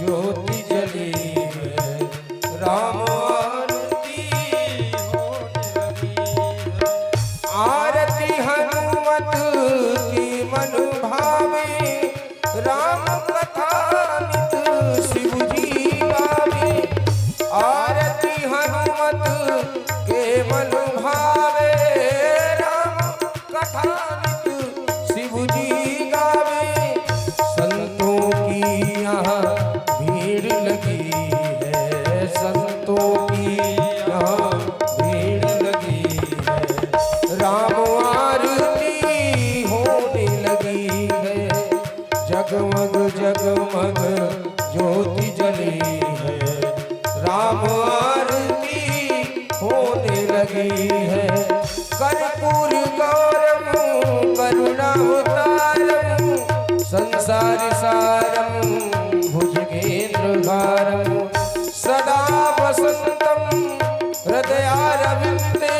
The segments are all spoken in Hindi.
ज्योति जली है। राम आरती होने लगी है। आरती हनुमत की मन भावे, राम कथा नित शिव जी गावे। आरती हनुमत के मन भावे, राम कथा नित शिव जी गावे। संतों की यहाँ भीड़ लगी है, संतों की यहाँ भीड़ लगी है। राम आरती होने लगी है। जगमग जगमग ज्योति जली है। राम आरती होने लगी है। कर्पूर गौरम करुणावतारम, संसार सारम भुजगेन्द्रहारम। सदा वसंतम हृदयारविंदे,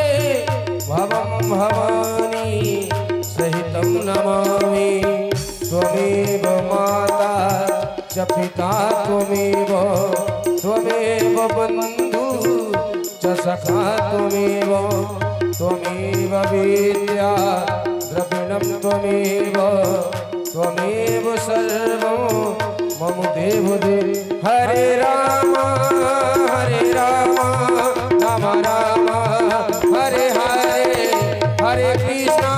भवं भवानी सहितं नमामि। त्वमेव माता च पिता त्वमेव, त्वमेव बन्धु च सखा त्वमेव। त्वमेव विद्या द्रविणं त्वमेव, त्वमेव सर्वं मम देवदेव। हरे राम राम राम हरे हरे, हरे कृष्णा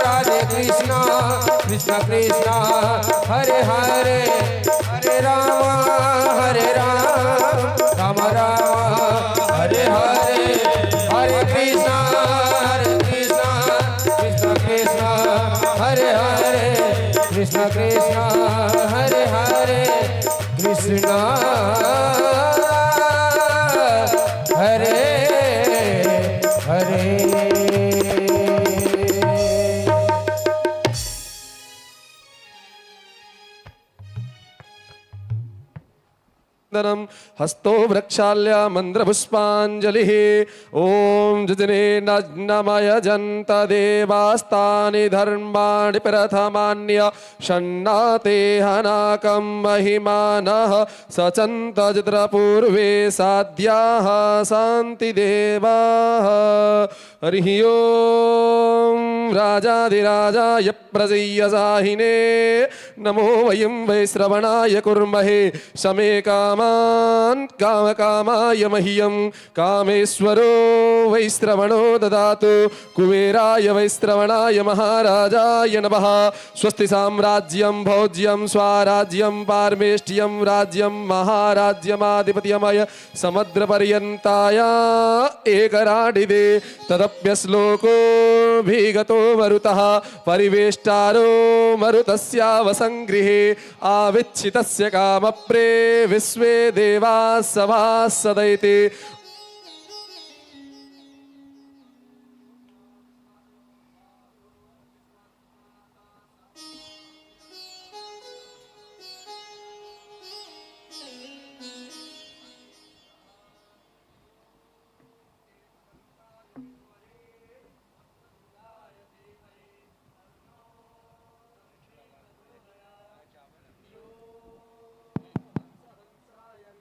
राधे कृष्णा कृष्ण कृष्ण हरे हरे। हरे राम राम राम हरे हरे, हरे कृष्णा कृष्ण कृष्ण हरे हरे, कृष्ण कृष्ण हरे हरे। कृष्ण हरे हरे। हस्तो वृक्षाल्या मंद्रपुष्पांजलिः। ओम जजने नमय जंत देवास्तानि धर्माणि प्रथमान्य षण्णाते हनाकं महिमानः सचन्त जित्रपूर्वे साध्याः शान्ति देवाः। हरिः ओम राजाधिराजाय प्रजय्यसाहिने नमो वयं वै श्रवणाय कुर्महे। शमे कामान् कामकामाय मह्यं कामेश्वरो वै श्रवणो ददातु। कुबेराय वै श्रवणाय महाराजाय नमः। स्वस्ति साम्राज्यं भोज्यं स्वराज्यं पारमेष्ट्यं राज्यं महाराज्यमाधिपत्यमय समुद्रपर्यन्ताय एकराडिदे। तदप्यश्लोको भीगतो मरुतः परिवेष्टारो मरुतस्यावसङ्गृहे। आविच्छितस्य कामप्रे विश्वे देवाः सभासदैते।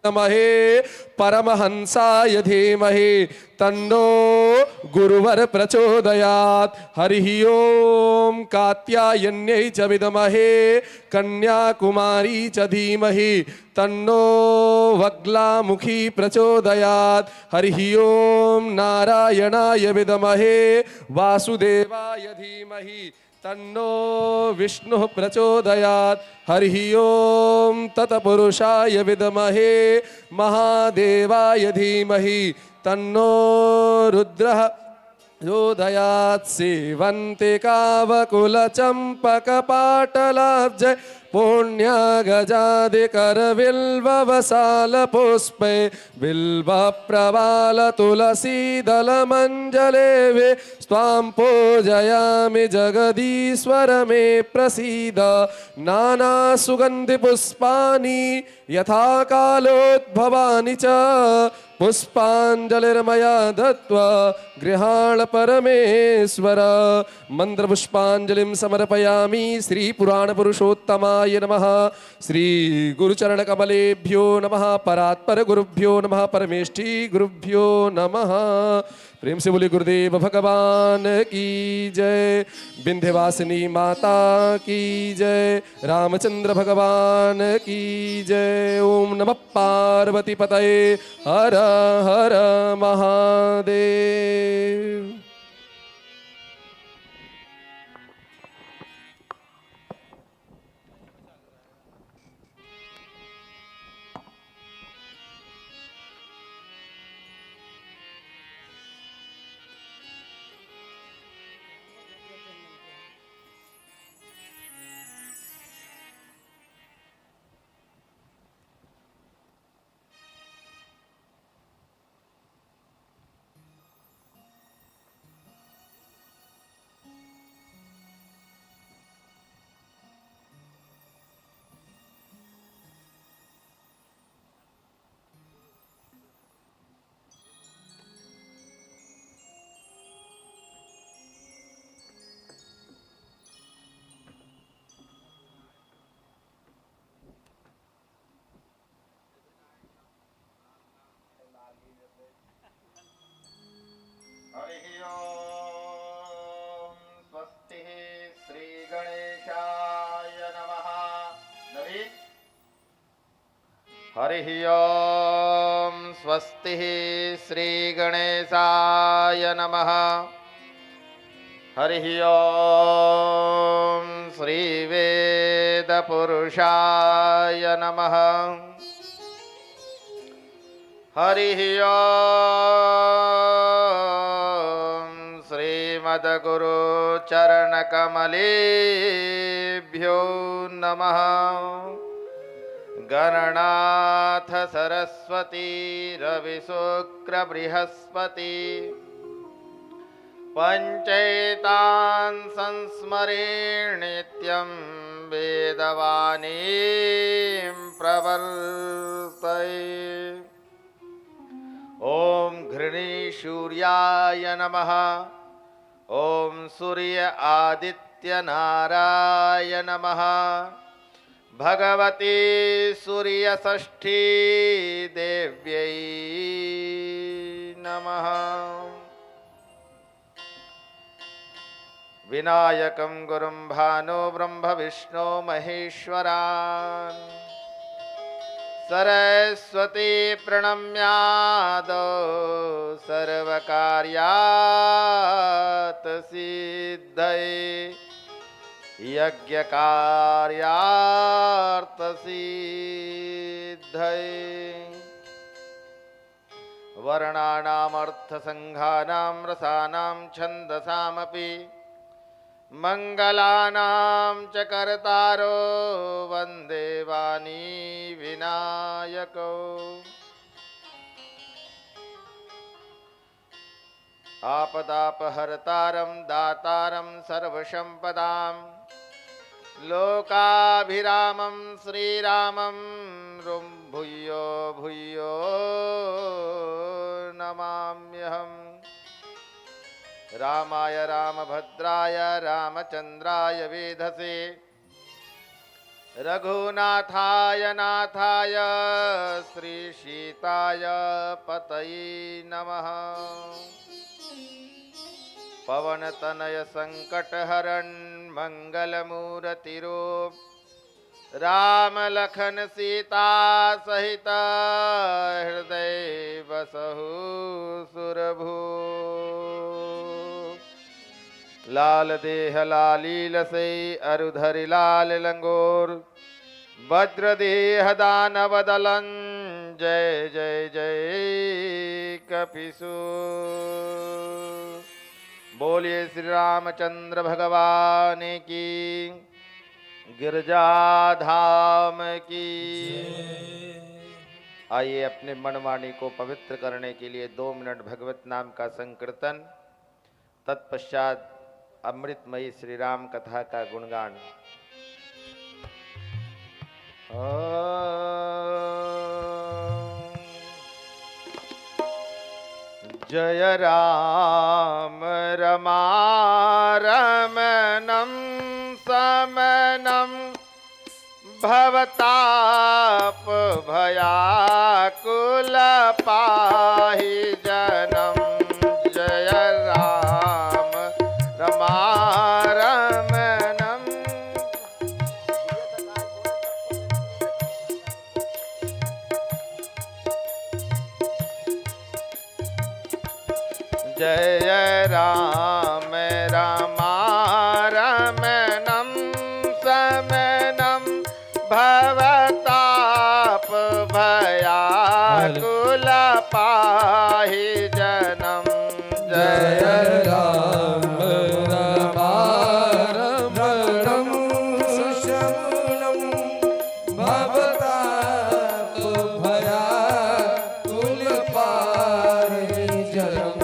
नमहे परमहंसाय धीमहि तन्नो गुरुवर प्रचोदयात्। हरिः ओम कात्यायन्यै च विद्महे कन्याकुमारी च धीमहि तन्नो वग्लामुखी प्रचोदयात्। हरिः ओम नारायणाय विद्महे वासुदेवाय धीमहि तन्नो विष्णुः प्रचोदयात्। हरिः ओम तत्पुरुषाय विद्महे महादेवाय धीमहि तन्नो रुद्रः प्रचोदयात्। सेवन्ते कावकुलचम्पकपाटलाब्ज पुण्यागजादिकरविल्ववसालपुष्पे बिल्वप्रवालतुलसीदलमञ्जलेवे स्वां पूजयामि जगदीश्वर मे प्रसीद। नानासुगन्धिपुष्पाणि यथा कालोद्भवानि च पुष्पाञ्जलिर्मया दत्त्वा गृहाण परमेश्वर मन्त्रपुष्पाञ्जलिं समर्पयामि श्रीपुराणपुरुषोत्तमाय नमः। श्रीगुरुचरणकमलेभ्यो नमः। परात्परगुरुभ्यो नमः। परमेष्ठी गुरुभ्यो नमः। प्रेम से बोले गुरुदेव भगवान की जय। विंध्यवासिनी माता की जय। रामचंद्र भगवान की जय। ओम नमः पार्वती पतये। हर हर महादेव। हरिः ओम स्वस्ति श्री गणेशाय नमः। हरिः ओम श्री वेद पुरुषाय नमः। हरिः ओम श्रीमद्गुरु चरणकमलेभ्यो नमः। गणनाथ सरस्वती रविशुक्र बृहस्पति पंचैतान् संस्मरेण नित्यं वेदवाणीं प्रवर्तये। ओम घृणीसूर्याय नमः। ओम सूर्य आदित्य नाराय नमः। भगवती सूर्यषष्ठी देव्यै नमः। विनायकं गुरुं भानो ब्रह्म विष्णु महेश्वरान् सरस्वती प्रणम्यादो सर्वकार्यात् सिद्धये यज्ञकार्यार्थसिद्धये। वर्णानामर्थसङ्घानां रसानां छन्दसामपि मङ्गलानां च कर्तारो वन्दे वाणी विनायको। आपदापहर्तारं दातारं सर्वसम्पदां लोकाभिरामं श्रीरामं भूयो भूयो नमाम्यहम्। रामाय रामभद्राय रामचन्द्राय वेधसे रघुनाथाय नाथाय श्रीसीताय पतये नमः। पवनतनय संकटहरण मंगलमूर्तिरूप राम लखन सीता सहित हृदय बसहु सुरभू। लाल देह लालील से अरुधरि लाल लंगोर वज्रदेह दानव दलन जय जय जय कपिसूर। बोलिए श्री रामचंद्र भगवान की, गिरजाधाम की। आइए अपने मनवाणी को पवित्र करने के लिए 2 मिनट भगवत नाम का संकीर्तन, तत्पश्चात अमृतमयी श्री राम कथा का गुणगान। जय राम रमारमणं समनं भवताप भयाकुल पाहि जनम। जय राम रमारमणं। जय राम रमारमणं समनं भवताप भयाकुल पाहि जनम। जय राम रमारमणं शमनं भवताप भयाकुल पाहि जनम।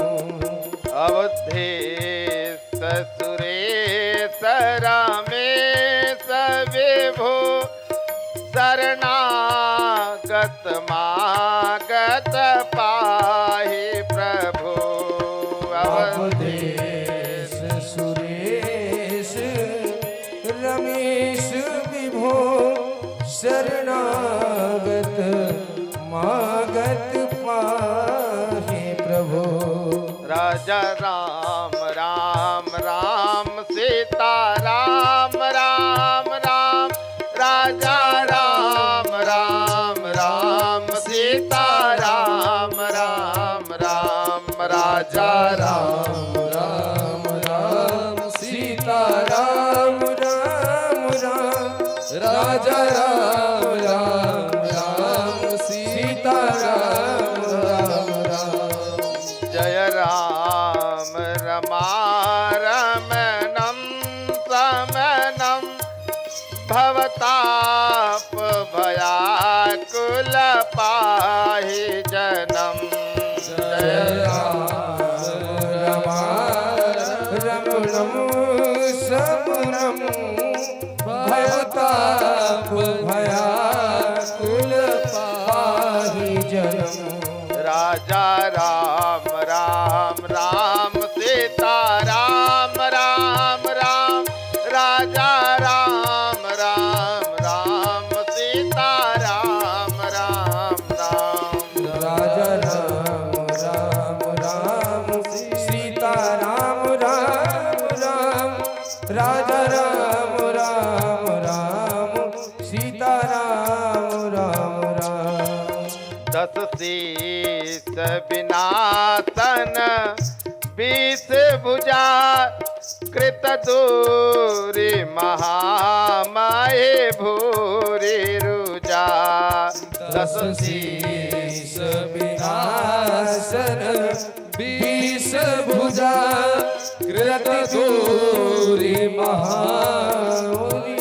अवधेश सुरेश रमेश विभो शरणागत मागत पाहि प्रभु। अवधेश सुरेश रमेश विभो शरणागत मागत पाहि प्रभु। राजा राम राम राम सीता राम राम राम। राजा राम राम राम सीता राम राम राम। राजा राम राम राम सीता राम राम राम। राजा राम राम राम सीता राम राम राम। जय राम रमारमणं समनं भवताप भयाकुल पाहि जनम। जय राम रमारमणं समनं भवताप भयाकुल पाहि जनम। राजा राम राम राम सीता राम राम राम। राजा राम राम राम सीता राम राम राम। राजा राम राम राम सीता राम राम राम। राजा राम राम राम सीता राम राम राम। दस शीस विनाशन 20 भुजा कृत दूरी महामाये भूरि रुजा। दस शीस विनाशन 20 भुजा कृत दूरी महामुनि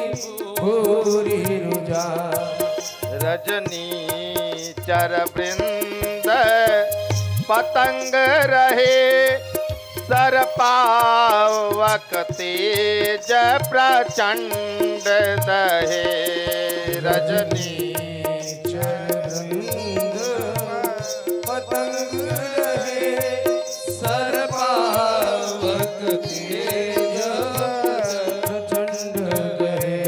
भूरि रुजा। रजनी चर वृंद पतंग रहे सरपावक तेज प्रचंड दहे। रजनी चरवृंद पतंग रहे सरपावक तेज प्रचंड दहे।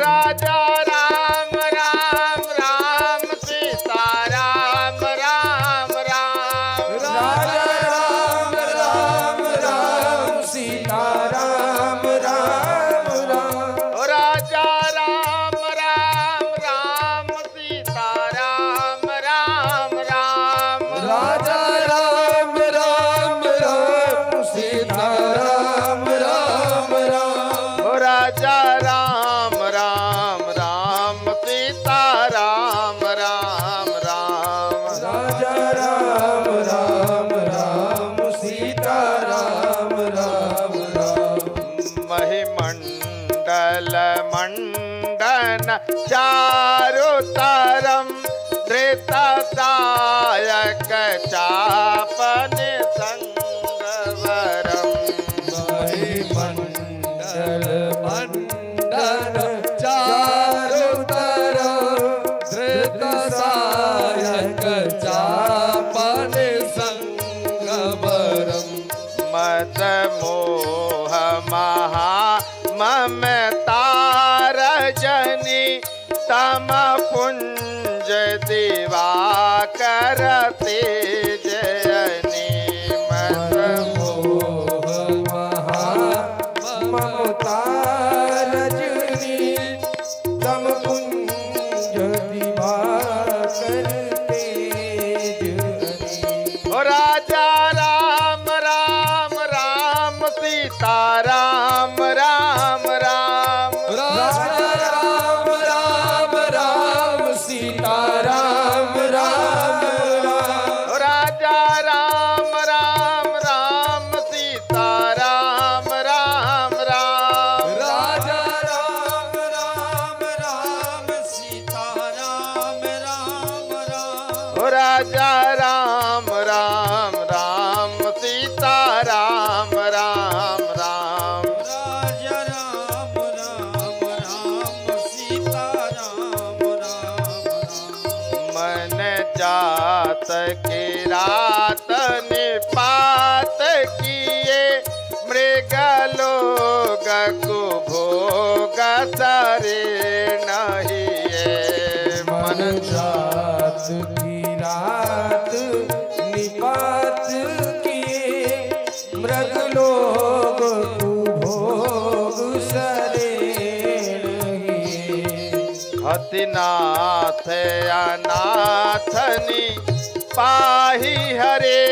राजा राम राम राम सीता राम राम राम। राजा राम राम राम सीता राम राम राम। राजा राम राम राम सीता राम राम राम। राजा राम राम राम सीता राम राम राम। राजा राम राम राम सीता राम राम राम। राजा राम राम राम सीता राम राम राम। महिमंडल मंडन चारु तरम धृत सायक चापन संगवरम। मंडल मंडन चारु तरफ धृत सायक चापन संगम। दिवाकर तेजयनी मोह महा ममता रजनी तम कुंज दिवाकर तेज हरि। ओ राजा राम राम राम सीता राम राम राम राजा राम राम राम सीता राम राम राम। ओ राजा राम राम राम सीता राम राम राम राजा राम राम राम सीता राम राम राम। ओ राजा राम राम राम सीता राम राम राम राजा राम राम राम सीता राम राम राम। मन जात की रात निपात किए मृग लोग कुभोग सरे नहीं मन जात की रात निपात किए मृग लोग कुभोग सरे हतिनाथ अनाथनी पाही हरे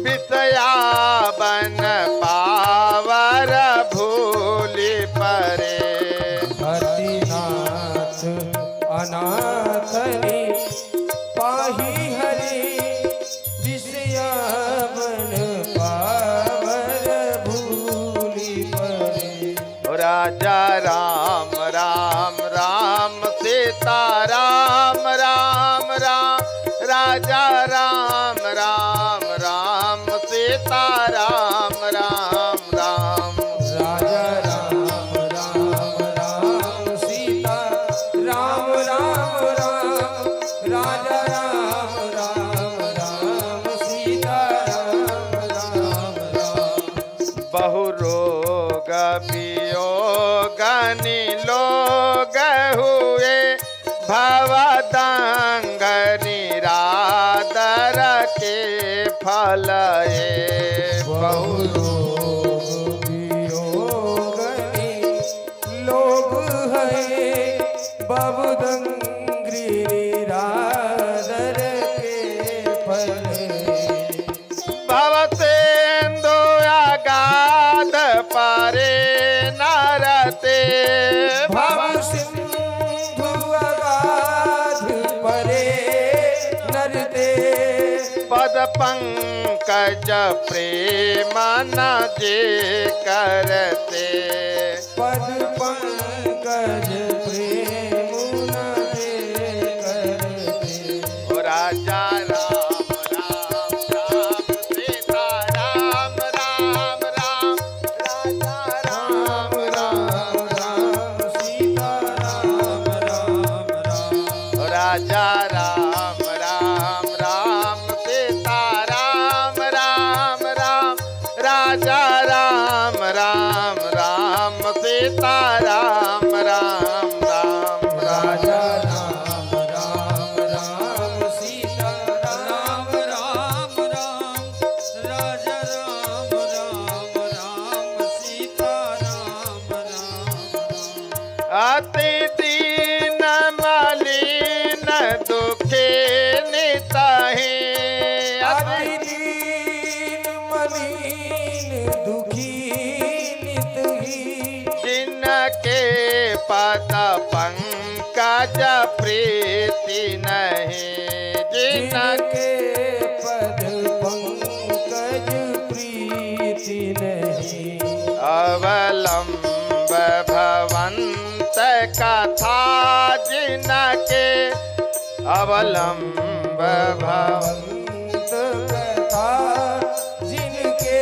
विषया बन पावर भूलि परे हरिनाथ अनाथनी पाही हरि विषया बन पावर भूलि परे। राजा राम राम राम सीता राम राम राम राजा राम राम राम सीता राम राम राम राजा राम राम राम सीता राम राम राम। राजा राम राम राम सीता राम राम राम। बहु रोग वियोग लोग हुए भवदंग निरादर के फल बहु रोग वियोगनि लोग हैं बहुदंग्री निरादर के फल। भवसेन्दु अगाध परे नरते भव सिंधु अगाध परे नरते। पद पंकज प्रेम न जे करते पद पंकज प्रेम न जे करते। ओ राजा राम राम राम सीता राम राम राम राजा राम राम राम सीता राम राम राम। राजा राम राम राम सीता राम राम राम राजा राम राम राम सीता राम राम राम राजा राम राम राम सीता राम राम राम। राजा राम राम राम सीता राम राम राम। अति दीन मलिन दुखे निताहे अति दीन मलिन दुखी नित ही। जिनके पद पंकज प्रीति नहीं जिनके जिनके पद पंकज प्रीति नहीं। अवलंब भवंत कथा जिनके अवलंब भवंत कथा जिनके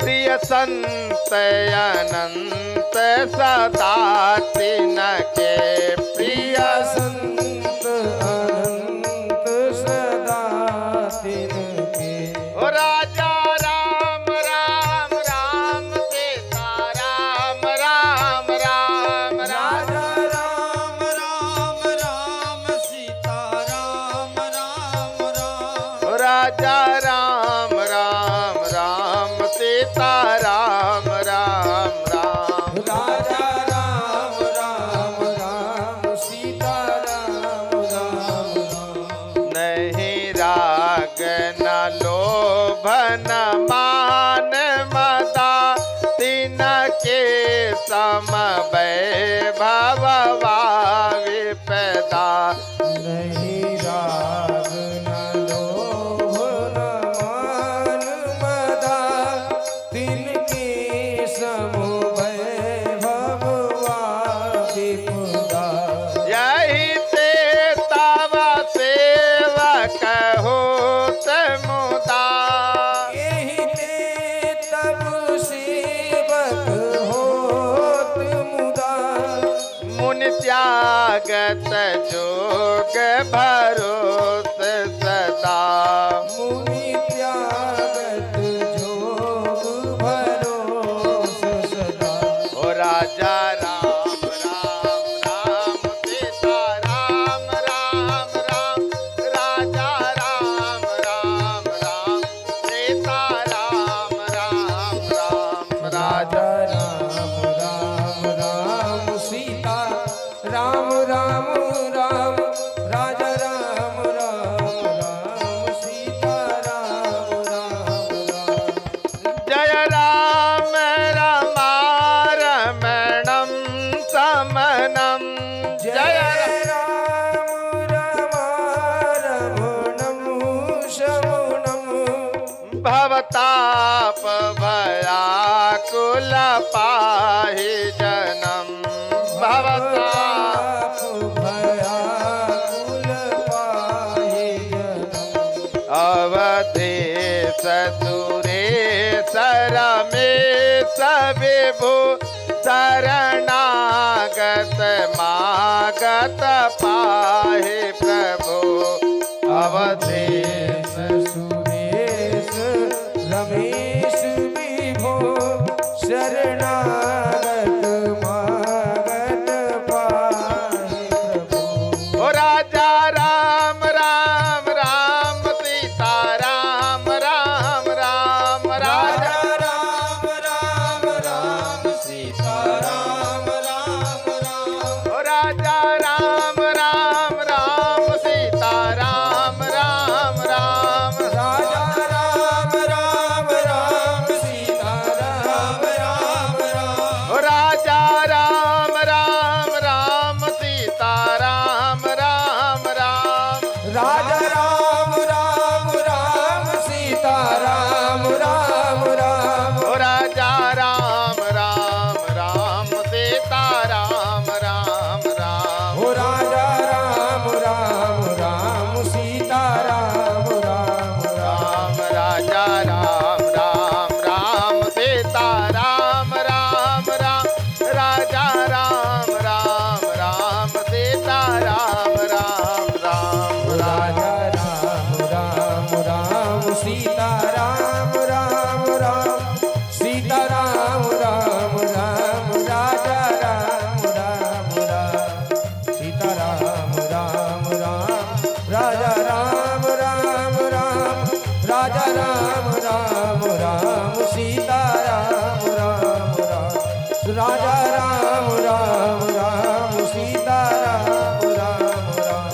प्रिय संत अनंत सदा तिनके प्रिय संत अनंत सदा तिनके। ओ राजा राम राम राम सीता राम राम राम राम राजा राम राम राम सीता राजा राम राम राम सीता राम राम राम राजा राम राम राम सीता राम राम राम नहीं राग न लोभ न मान मदा तीन के सम वैभव विपदा नहीं राग न लोभ न मान मदा तिनके सम वैभव विपुदा यही ते तव सेवक होत मुदा यही ते तब सेवक होत मुदा मुनि त्यागत जोग भरोस सदा मुनि त्यागत जोग भरोस सदा ओ राजा राम राम राम सीता राम राम राम राजा राम राम राम सीता राम राम राम राजा राजा राम राम राम सीता राम राम राम राजा राम राम राम सीता राम राम राम जय राम रमारमणं समनं जय राम रमारमणं शमनं भवताप भयाकुल पाहि जनम भवताप भयाकुल पाहि जनम अवधेश सुरेश रमेश विभु शरणागत मागत पाहि प्रभु अवधेश सुरेश रमेश विभो शरणागत मागत पाहि प्रभु ओ राजा राम राम राम सीता राम राम राम राजा राम राम राम सीता राम राम राम ओ राजा राम राम राम सीता राम राम राम राजा राम राम राम सीता राम राम राम ओ राजा राम राम राम सीता राम राम राम राजा राम राम राम सीता राम राम राम ओ राजा राम राम राम सीता राम राम राम हो राजा राम राम राम सीता राम राम राम राम राजा राम राम राम सीता राम राम राम राजा राम राम राम सीता राम राम राम राजा राम राम राम सीता राम राम राम सीता राम राम राम राजा राम राम राम सीता राम राम राम राजा राम राम राम राजा राम राम राम सीता राम राम राम राजा राम राम राम सीता राम राम राम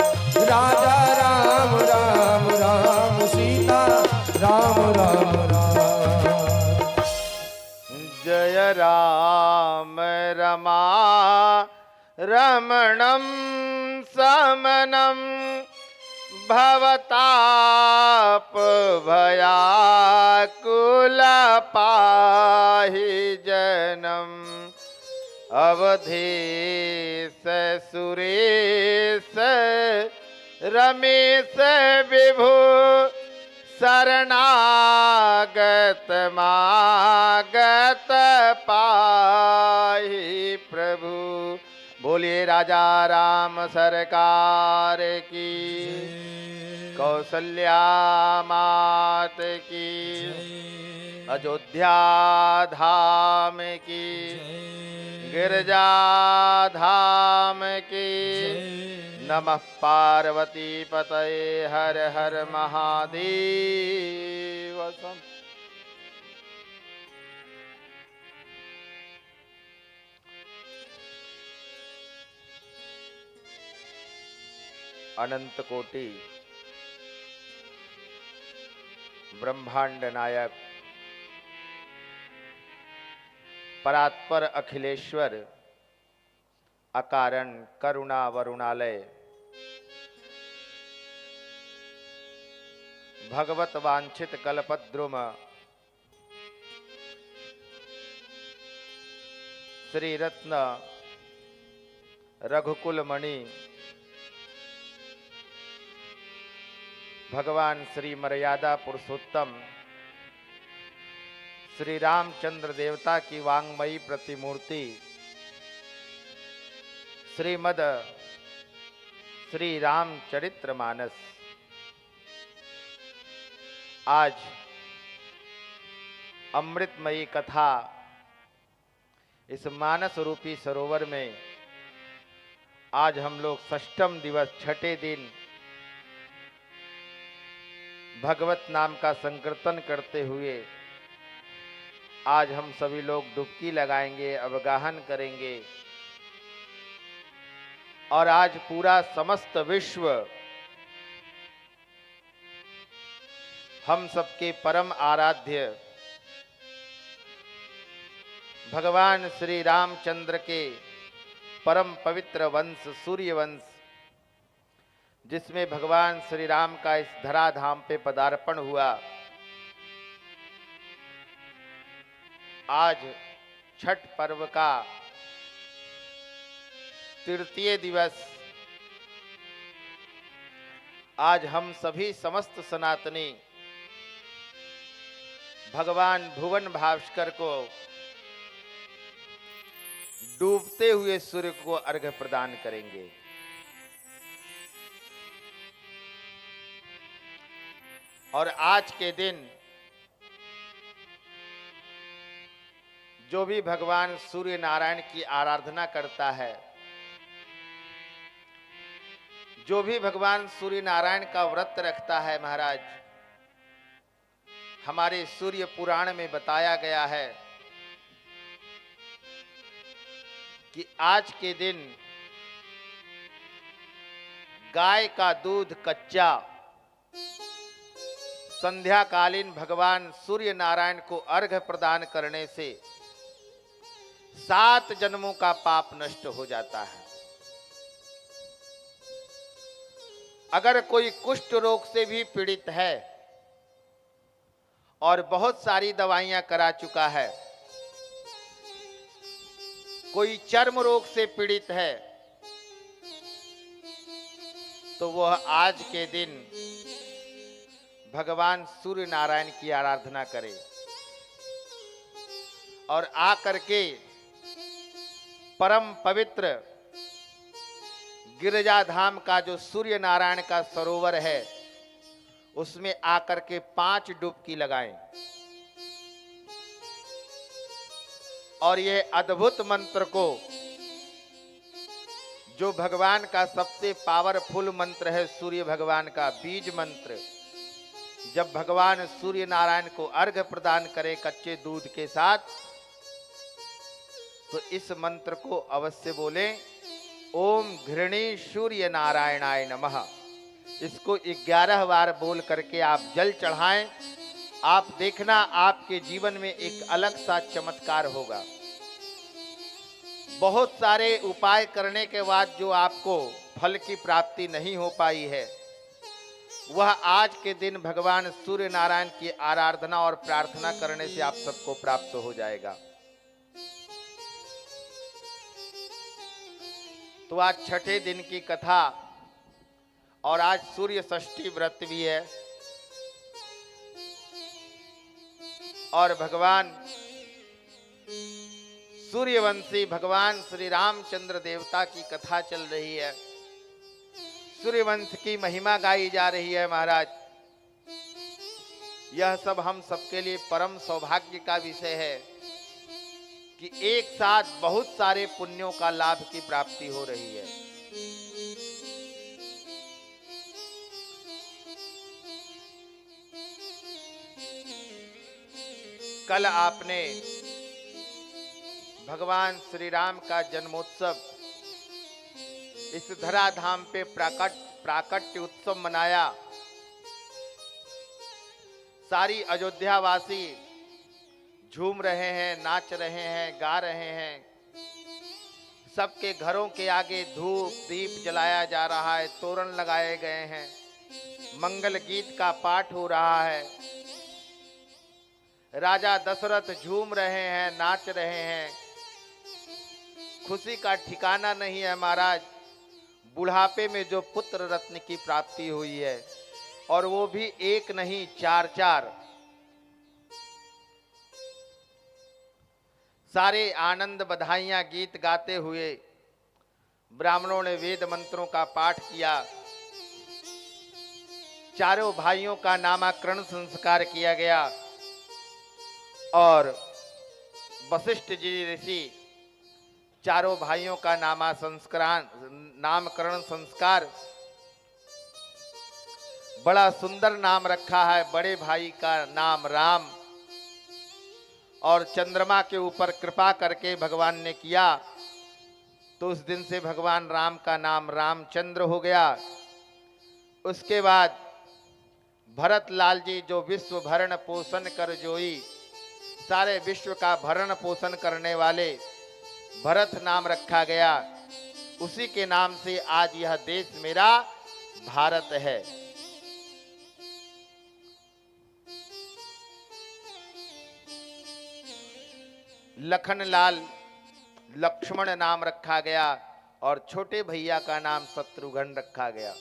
राजा राम राम राम सीता राम राम राम जय राम रमा रमणं समनं भवताप भयाकुल पाहि जनम अवधेश सुरेश रमेश विभु शरणागत मागत पाहि प्रभु। बोलिए राजा राम सरकार की, कौसल्या मात की, अयोध्या धाम की, गिरजा धाम की, नमः पार्वती पतये हर हर महादेव। अनंत कोटि ब्रह्मांड नायक परात्पर अखिलेश्वर अकारण करुणा वरुणालय भगवत वांछित कल्पद्रुम श्री रत्न रघुकुल मणि भगवान श्री मर्यादा पुरुषोत्तम श्री रामचंद्र देवता की वांगमयी प्रतिमूर्ति श्रीमद श्री रामचरितमानस आज अमृतमयी कथा इस मानस रूपी सरोवर में आज हम लोग षष्ठम दिवस छठे दिन भगवत नाम का संकीर्तन करते हुए आज हम सभी लोग डुबकी लगाएंगे, अवगाहन करेंगे। और आज पूरा समस्त विश्व हम सबके परम आराध्य भगवान श्री रामचंद्र के परम पवित्र वंश सूर्य वंश, जिसमें भगवान श्री राम का इस धराधाम पे पदार्पण हुआ, आज छठ पर्व का तृतीय दिवस। आज हम सभी समस्त सनातनी भगवान भुवन भास्कर को डूबते हुए सूर्य को अर्घ्य प्रदान करेंगे। और आज के दिन जो भी भगवान सूर्य नारायण की आराधना करता है, जो भी भगवान सूर्य नारायण का व्रत रखता है, महाराज हमारे सूर्य पुराण में बताया गया है कि आज के दिन गाय का दूध कच्चा संध्याकालीन भगवान सूर्य नारायण को अर्घ्य प्रदान करने से 7 जन्मों का पाप नष्ट हो जाता है। अगर कोई कुष्ठ रोग से भी पीड़ित है और बहुत सारी दवाइयां करा चुका है, कोई चर्म रोग से पीड़ित है, तो वह आज के दिन भगवान सूर्य नारायण की आराधना करे और आकर के परम पवित्र गिरजा धाम का जो सूर्य नारायण का सरोवर है उसमें आकर के 5 डुबकी लगाएं और ये अद्भुत मंत्र को, जो भगवान का सबसे पावरफुल मंत्र है, सूर्य भगवान का बीज मंत्र, जब भगवान सूर्य नारायण को अर्घ्य प्रदान करें कच्चे दूध के साथ, तो इस मंत्र को अवश्य बोलें, ओम घृणी सूर्य नारायणाय नमः। इसको 11 बार बोल करके आप जल चढ़ाएं। आप देखना आपके जीवन में एक अलग सा चमत्कार होगा। बहुत सारे उपाय करने के बाद जो आपको फल की प्राप्ति नहीं हो पाई है, वह आज के दिन भगवान सूर्य नारायण की आराधना और प्रार्थना करने से आप सबको प्राप्त हो जाएगा। तो आज छठे दिन की कथा और आज सूर्य षष्ठी व्रत भी है और भगवान सूर्यवंशी भगवान श्री रामचंद्र देवता की कथा चल रही है। सूर्यवंश की महिमा गाई जा रही है। महाराज, यह सब हम सबके लिए परम सौभाग्य का विषय है कि एक साथ बहुत सारे पुण्यों का लाभ की प्राप्ति हो रही है। कल आपने भगवान श्री राम का जन्मोत्सव इस धराधाम पे प्राकट्य उत्सव मनाया। सारी अयोध्यावासी झूम रहे हैं, नाच रहे हैं, गा रहे हैं। सबके घरों के आगे धूप दीप जलाया जा रहा है, तोरण लगाए गए हैं, मंगल गीत का पाठ हो रहा है। राजा दशरथ झूम रहे हैं, नाच रहे हैं। खुशी का ठिकाना नहीं है महाराज। बुढ़ापे में जो पुत्र रत्न की प्राप्ति हुई है, और वो भी एक नहीं चार चार। सारे आनंद बधाइयां गीत गाते हुए ब्राह्मणों ने वेद मंत्रों का पाठ किया। चारों भाइयों का नामकरण संस्कार किया गया और वशिष्ठ जी ऋषि चारों भाइयों का नामकरण संस्कार बड़ा सुंदर नाम रखा है। बड़े भाई का नाम राम, और चंद्रमा के ऊपर कृपा करके भगवान ने किया तो उस दिन से भगवान राम का नाम रामचंद्र हो गया। उसके बाद भरत लाल जी जो विश्व भरण पोषण कर जोई, सारे विश्व का भरण पोषण करने वाले भरत नाम रखा गया। उसी के नाम से आज यह देश मेरा भारत है। लखनलाल लक्ष्मण नाम रखा गया और छोटे भैया का नाम शत्रुघ्न रखा गया।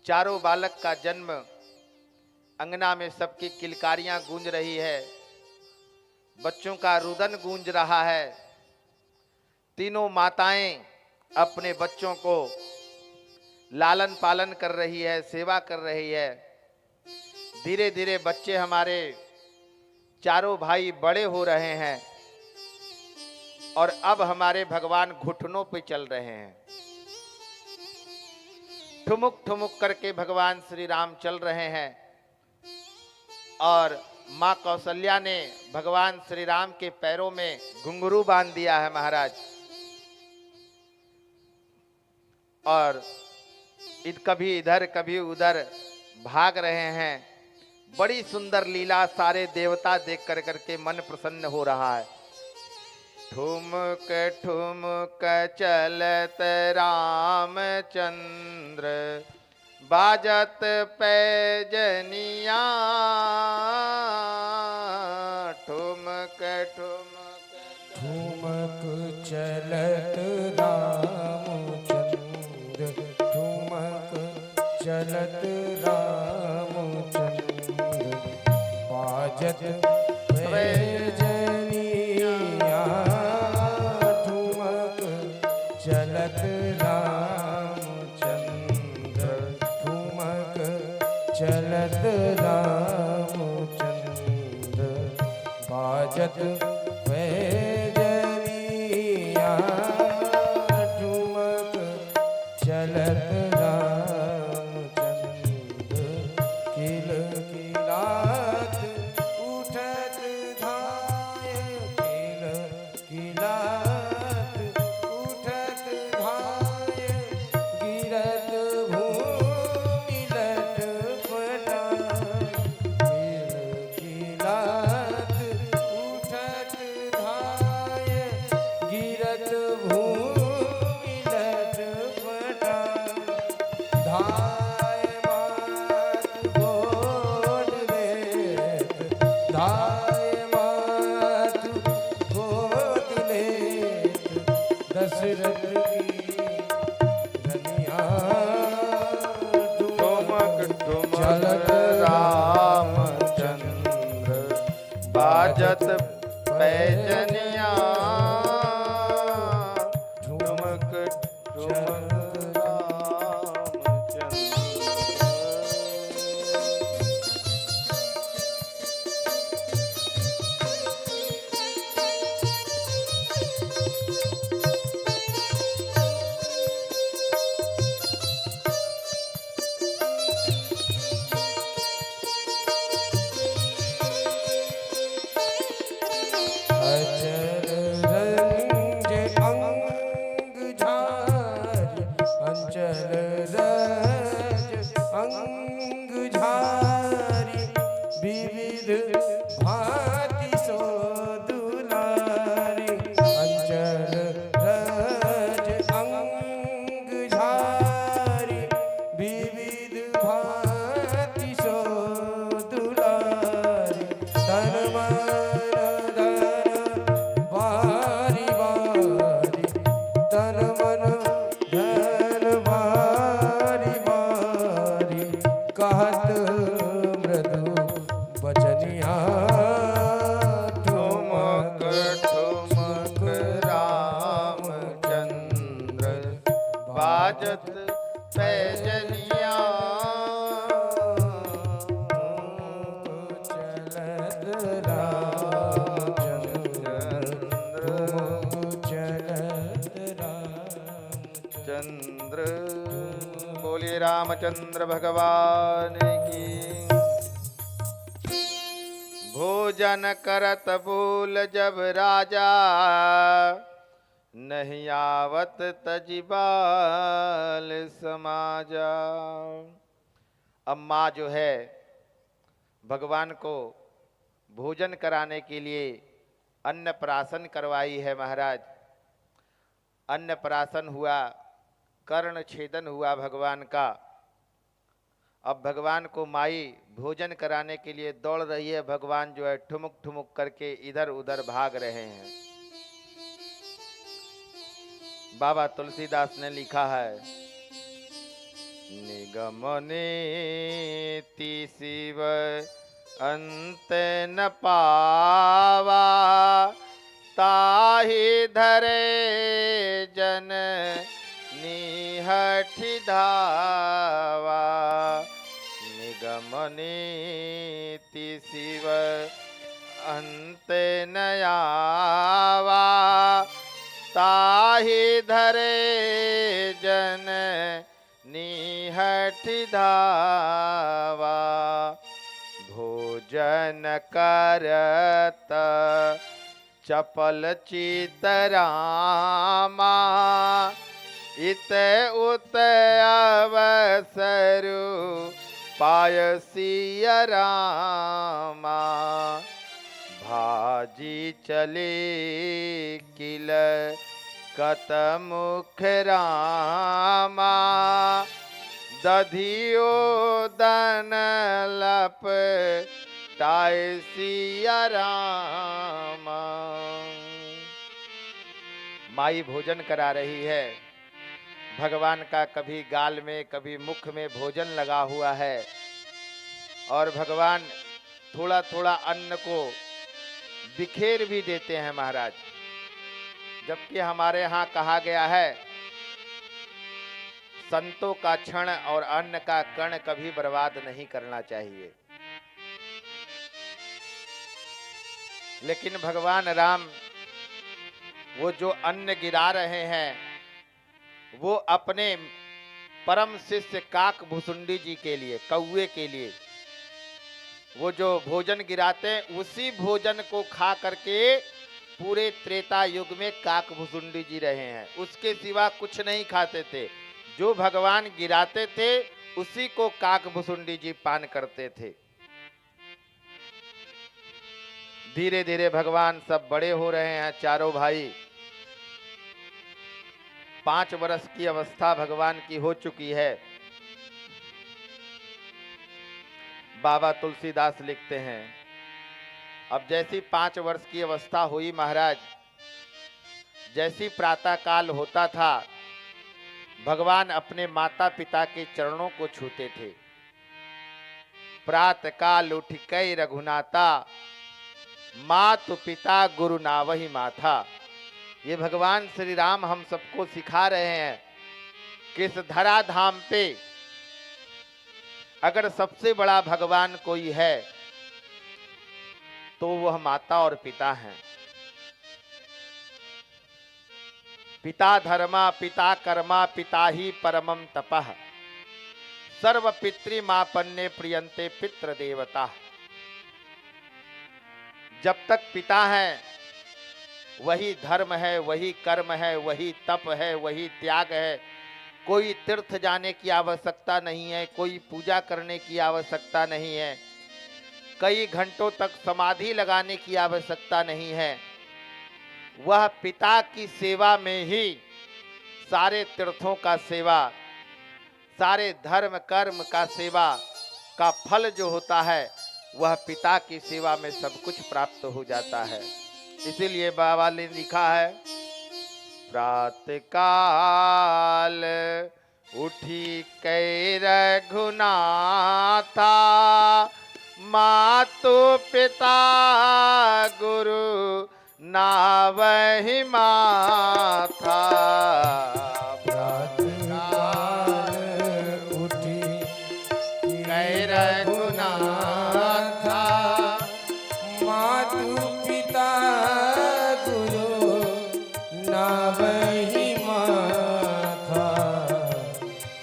चारों बालक का जन्म, अंगना में सबकी किलकारियां गूंज रही है, बच्चों का रुदन गूंज रहा है। तीनों माताएं अपने बच्चों को लालन पालन कर रही है, सेवा कर रही है। धीरे धीरे बच्चे हमारे चारों भाई बड़े हो रहे हैं और अब हमारे भगवान घुटनों पे चल रहे हैं। ठुमुक ठुमुक करके भगवान श्री राम चल रहे हैं और माँ कौशल्या ने भगवान श्री राम के पैरों में घुंघरू बांध दिया है महाराज। और कभी इधर कभी उधर भाग रहे हैं। बड़ी सुंदर लीला, सारे देवता देख कर करके मन प्रसन्न हो रहा है। ठुमक ठुमक चलत रामचंद्र, बाजत पैजनिया। ठुमक ठुमक ठुमक चलत रामचंद्र, ठुमक चलत रामचंद्र, बाजत पैजनिया। ठुमक चलत रामचंद्र, ठुमक चलत रामचंद्र, बाजत पैजनिया। ठुमक चलत रामचंद्र, किल किलात उठत धाय, किल किलात उठत धाय, गिरत भूमि लटपटाय। किल किलात उठत धाय, गिरत भूमि लटपटाय। धाय मात गोद लेत, धाय मात गोद लेत, दशरथ की धनिया। ठुमक ठुमक चलत रामचंद्र, बाजत पैजनिया। ठुमक ठुमक रामचंद्र। रज अंग झारी विविध भांति सो दुलारी अंचल रज अंग झारी विविध भांति सो दुलारी तन मन धन वारी वारी तन मन धन वारी वारी कहत मृदु बचनिया ठुमक ठुमक रामचंद्र बाजत पैजनिया चलत रामचंद्र चलत चंद्र। बोलिए रामचंद्र भगवान की। भोजन करत बोल जब राजा नहीं आवत तजिबाल समाजा। अब माँ जो है भगवान को भोजन कराने के लिए अन्नप्राशन करवाई है महाराज। अन्नप्राशन हुआ, कर्ण छेदन हुआ भगवान का। अब भगवान को माई भोजन कराने के लिए दौड़ रही है। भगवान जो है ठुमुक ठुमुक करके इधर उधर भाग रहे हैं। बाबा तुलसीदास ने लिखा है, निगमने शिव अंत न पावा ताहि धरे जन निहठि धावा। निगमने शिव अंत न आवा ताहि धरे जन निहठि धावा। भोजन करत चपल चितरामा इत उत अवसरु पायसिय रामा। भाजी चले किल कत मुख रामा दधियो दन लप टायसिया रामा। माई भोजन करा रही है। भगवान का कभी गाल में कभी मुख में भोजन लगा हुआ है और भगवान थोड़ा थोड़ा अन्न को बिखेर भी देते हैं महाराज। जबकि हमारे यहाँ कहा गया है संतों का क्षण और अन्न का कण कभी बर्बाद नहीं करना चाहिए। लेकिन भगवान राम वो जो अन्न गिरा रहे हैं वो अपने परम शिष्य काक भुसुंडी जी के लिए, कौवे के लिए वो जो भोजन गिराते हैं उसी भोजन को खा करके पूरे त्रेता युग में काक भुसुंडी जी रहे हैं। उसके सिवा कुछ नहीं खाते थे। जो भगवान गिराते थे उसी को काक भुसुंडी जी पान करते थे। धीरे धीरे भगवान सब बड़े हो रहे हैं चारों भाई। 5 वर्ष की अवस्था भगवान की हो चुकी है। बाबा तुलसीदास लिखते हैं, अब जैसी 5 वर्ष की अवस्था हुई महाराज, जैसी प्रातः काल होता था भगवान अपने माता पिता के चरणों को छूते थे। प्रातः काल उठ कई रघुनाथा मातु पिता गुरु नावहि माथा। ये भगवान श्री राम हम सबको सिखा रहे हैं कि इस धरा धाम पे अगर सबसे बड़ा भगवान कोई है तो वह माता और पिता हैं। पिता धर्मा पिता कर्मा पिता ही परमम तपः सर्व पितृमापन्ने प्रियंते पितृ देवता। जब तक पिता है वही धर्म है, वही कर्म है, वही तप है, वही त्याग है, कोई तीर्थ जाने की आवश्यकता नहीं है, कोई पूजा करने की आवश्यकता नहीं है, कई घंटों तक समाधि लगाने की आवश्यकता नहीं है। वह पिता की सेवा में ही सारे तीर्थों का सेवा, सारे धर्म कर्म का सेवा का फल जो होता है वह पिता की सेवा में सब कुछ प्राप्त हो जाता है। इसीलिए बाबा ने लिखा है, प्रातः काल उठी कै रघुनाथा, मातु पिता गुरु नावहि माथा। उठी कै रघुनाथा, मातु पिता गुरु नावहि माथा।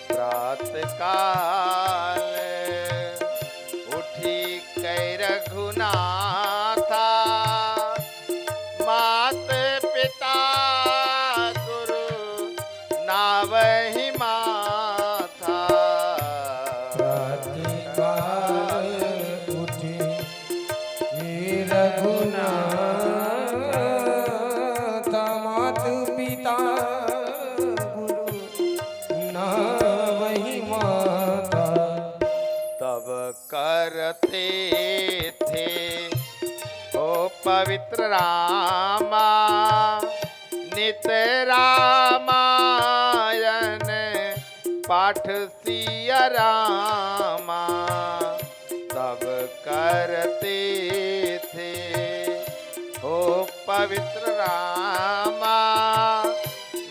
प्रातः काल उठी कै रघुनाथा, मात पिता गुरु नावहि माथा। प्रातः काल उठी रघुनाथा, मातु पिता गुरु नावहि माता। तब करते थे ओ पवित्र रामा, नित रामायण पाठ सिया रामा। तब करते थे ओ पवित्र रामा,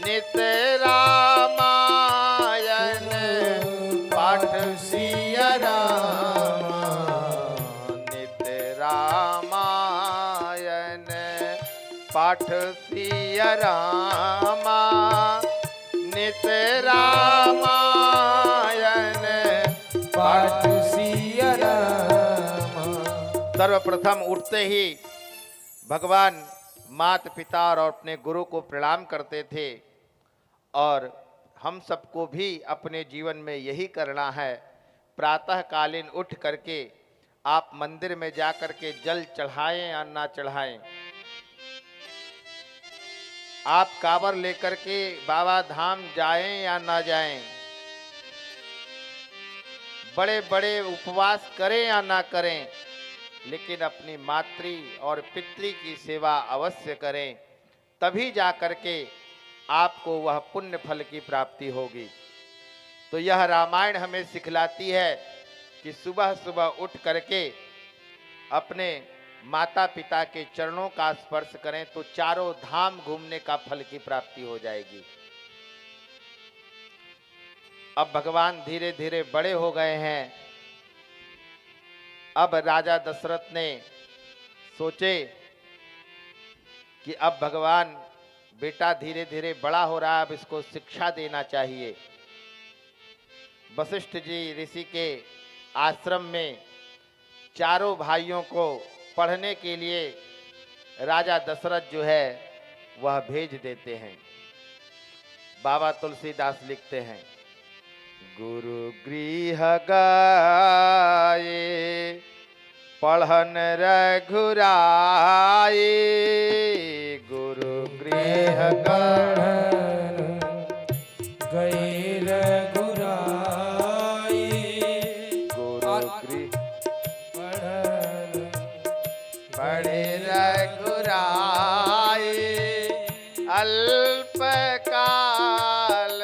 नित रामायण पाठ सिया रामा। नित रामायण पाठ सिया रामा, नित रामायण पाठ सिया रामा। सर्वप्रथम उठते ही भगवान माता पिता और अपने गुरु को प्रणाम करते थे, और हम सबको भी अपने जीवन में यही करना है। प्रातःकालीन उठ करके आप मंदिर में जा करके जल चढ़ाएं या ना चढ़ाएं, आप कांवर लेकर के बाबा धाम जाएं या ना जाएं, बड़े बड़े उपवास करें या ना करें, लेकिन अपनी मातृ और पितृ की सेवा अवश्य करें, तभी जा करके आपको वह पुण्य फल की प्राप्ति होगी। तो यह रामायण हमें सिखलाती है कि सुबह सुबह उठ करके अपने माता पिता के चरणों का स्पर्श करें तो चारों धाम घूमने का फल की प्राप्ति हो जाएगी। अब भगवान धीरे धीरे बड़े हो गए हैं। अब राजा दशरथ ने सोचे कि अब भगवान बेटा धीरे धीरे बड़ा हो रहा है, अब इसको शिक्षा देना चाहिए। वशिष्ठ जी ऋषि के आश्रम में चारों भाइयों को पढ़ने के लिए राजा दशरथ जो है वह भेज देते हैं। बाबा तुलसीदास लिखते हैं, गुरु गृह गाये पढ़न रघुराए, गुरु गृह पढ़न गए रघुराई। गुरु गृह पढ़न पढ़े रघुराए, अल्प काल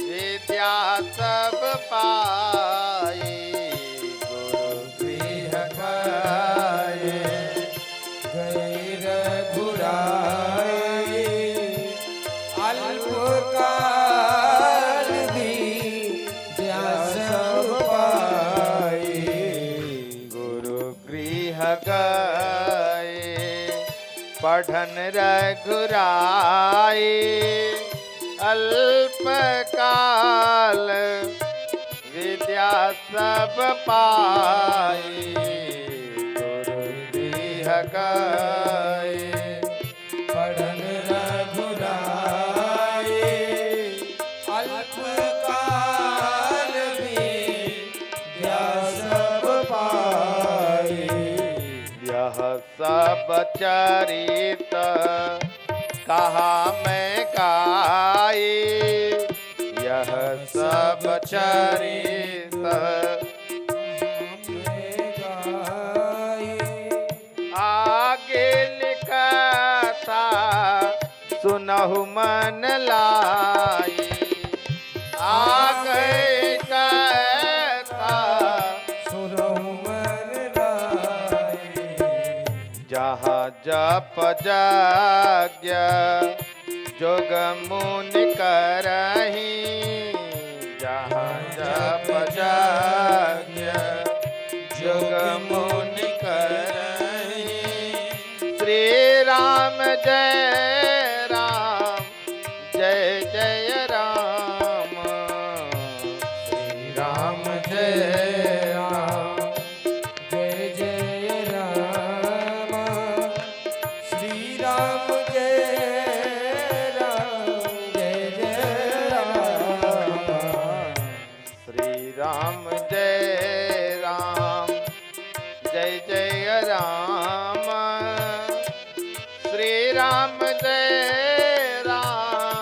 विद्या सब पाए, गुरु गृह गाये गए रघुराई। अल्प काल विद्या सब पाई, गुरु गृह गए पढ़न रघुराए, अल्प काल विद्या सब पाए, गुरु गृह गए पढ़न रघुराई। अल्प सब चरित कहा मैं गाई, यह सब चरित आगे लिखता सुनहु मन लाई, आगे कहता सुरहु मन लाए, जहाँ जप यज्ञ जोग मुनि करही, जहाँ जप यज्ञ जोग मुनि करही। श्री राम जय राम, जय जय राम, श्री राम जय राम, जय जय राम, श्री राम जय राम, जय जय राम, श्री राम जय राम, जय जय राम, श्री राम जय राम,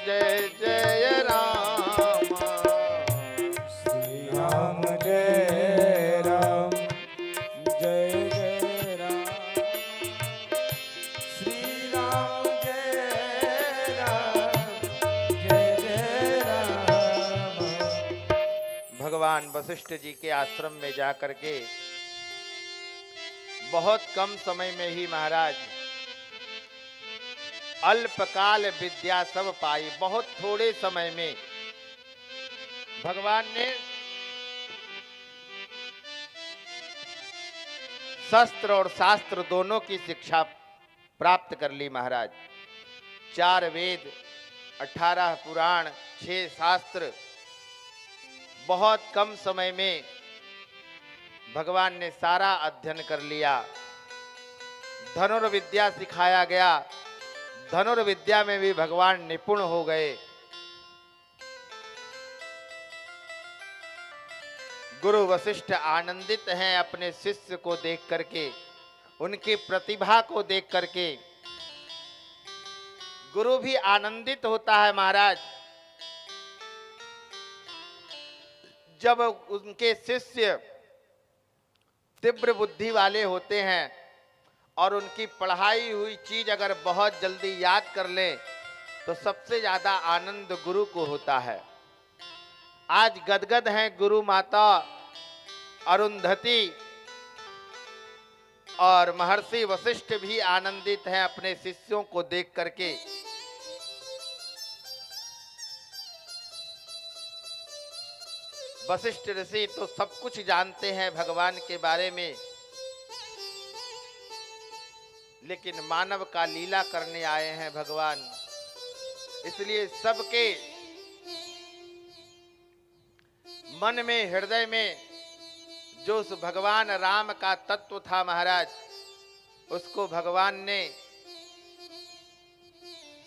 जय जय राम, श्री राम जय राम, जय जय राम, श्री राम जय राम, जय जय राम। भगवान वशिष्ठ जी के आश्रम में जाकर के बहुत कम समय में ही महाराज अल्पकाल विद्या सब पाई। बहुत थोड़े समय में भगवान ने शस्त्र और शास्त्र दोनों की शिक्षा प्राप्त कर ली महाराज। 4 वेद, 18 पुराण, 6 शास्त्र, बहुत कम समय में भगवान ने सारा अध्ययन कर लिया। धनुर्विद्या सिखाया गया, धनुर्विद्या में भी भगवान निपुण हो गए। गुरु वशिष्ठ आनंदित हैं अपने शिष्य को देख करके, उनकी प्रतिभा को देख करके। गुरु भी आनंदित होता है महाराज जब उनके शिष्य तीव्र बुद्धि वाले होते हैं और उनकी पढ़ाई हुई चीज अगर बहुत जल्दी याद कर लें तो सबसे ज्यादा आनंद गुरु को होता है। आज गदगद हैं गुरु माता अरुंधति और महर्षि वशिष्ठ भी आनंदित हैं अपने शिष्यों को देख करके। वशिष्ठ ऋषि तो सब कुछ जानते हैं भगवान के बारे में, लेकिन मानव का लीला करने आए हैं भगवान, इसलिए सबके मन में हृदय में जो उस भगवान राम का तत्व था महाराज, उसको भगवान ने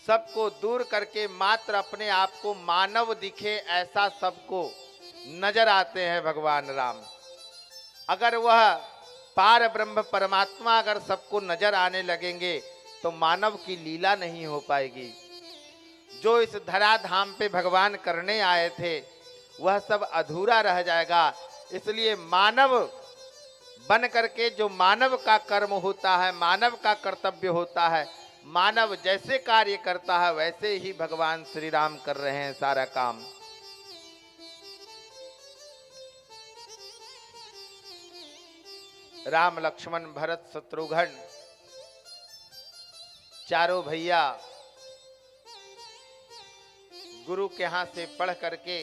सबको दूर करके मात्र अपने आप को मानव दिखे ऐसा सबको नजर आते हैं भगवान राम। अगर वह पार ब्रह्म परमात्मा अगर सबको नजर आने लगेंगे तो मानव की लीला नहीं हो पाएगी। जो इस धराधाम पे भगवान करने आए थे वह सब अधूरा रह जाएगा। इसलिए मानव बन करके जो मानव का कर्म होता है, मानव का कर्तव्य होता है, मानव जैसे कार्य करता है वैसे ही भगवान श्री राम कर रहे हैं सारा काम। राम लक्ष्मण भरत शत्रुघ्न चारों भैया गुरु के हाथ से पढ़ करके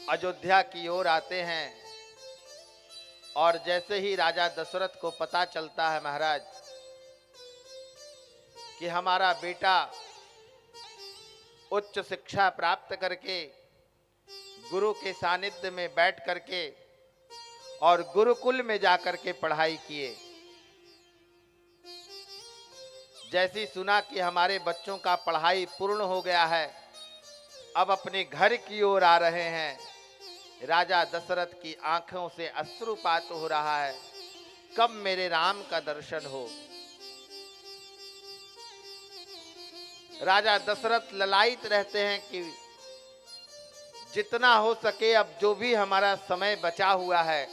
अयोध्या की ओर आते हैं। और जैसे ही राजा दशरथ को पता चलता है महाराज कि हमारा बेटा उच्च शिक्षा प्राप्त करके गुरु के सानिध्य में बैठ करके और गुरुकुल में जाकर के पढ़ाई किए, जैसी सुना कि हमारे बच्चों का पढ़ाई पूर्ण हो गया है, अब अपने घर की ओर आ रहे हैं, राजा दशरथ की आंखों से अश्रुपात हो रहा है। कब मेरे राम का दर्शन हो। राजा दशरथ ललायित रहते हैं कि जितना हो सके अब जो भी हमारा समय बचा हुआ है,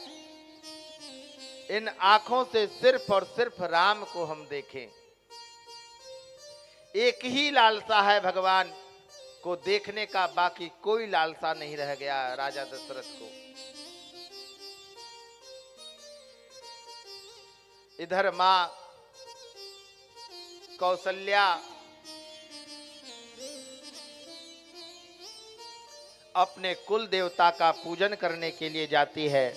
इन आंखों से सिर्फ और सिर्फ राम को हम देखें। एक ही लालसा है भगवान को देखने का, बाकी कोई लालसा नहीं रह गया राजा दशरथ को। इधर मां कौसल्या अपने कुल देवता का पूजन करने के लिए जाती है।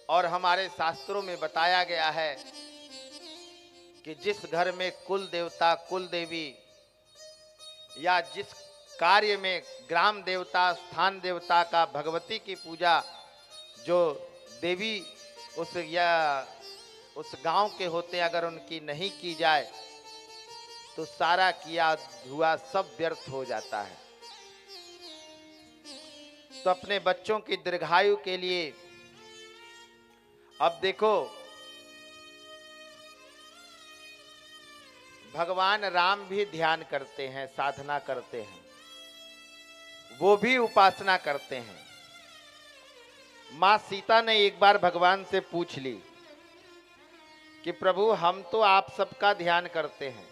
और हमारे शास्त्रों में बताया गया है कि जिस घर में कुल देवता, कुल देवी, या जिस कार्य में ग्राम देवता, स्थान देवता का, भगवती की पूजा जो देवी उस गांव के होते हैं, अगर उनकी नहीं की जाए तो सारा किया हुआ सब व्यर्थ हो जाता है। तो अपने बच्चों की दीर्घायु के लिए अब देखो, भगवान राम भी ध्यान करते हैं, साधना करते हैं, वो भी उपासना करते हैं। मां सीता ने एक बार भगवान से पूछ ली कि प्रभु हम तो आप सबका ध्यान करते हैं,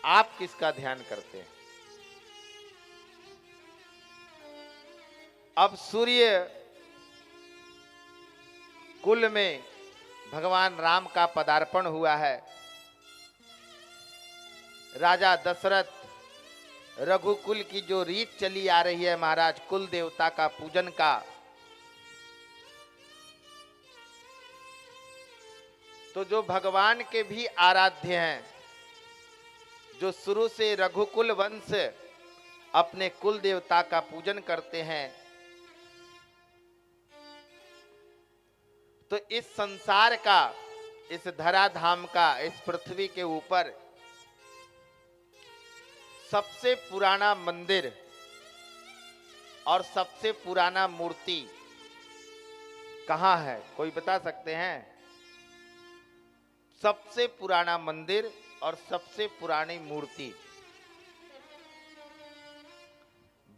आप किसका ध्यान करते हैं। अब सूर्य कुल में भगवान राम का पदार्पण हुआ है। राजा दशरथ रघुकुल की जो रीत चली आ रही है महाराज, कुल देवता का पूजन का, तो जो भगवान के भी आराध्य हैं, जो शुरू से रघुकुल वंश अपने कुल देवता का पूजन करते हैं, तो इस संसार का, इस धराधाम का, इस पृथ्वी के ऊपर सबसे पुराना मंदिर और सबसे पुराना मूर्ति कहाँ है, कोई बता सकते हैं? सबसे पुराना मंदिर और सबसे पुरानी मूर्ति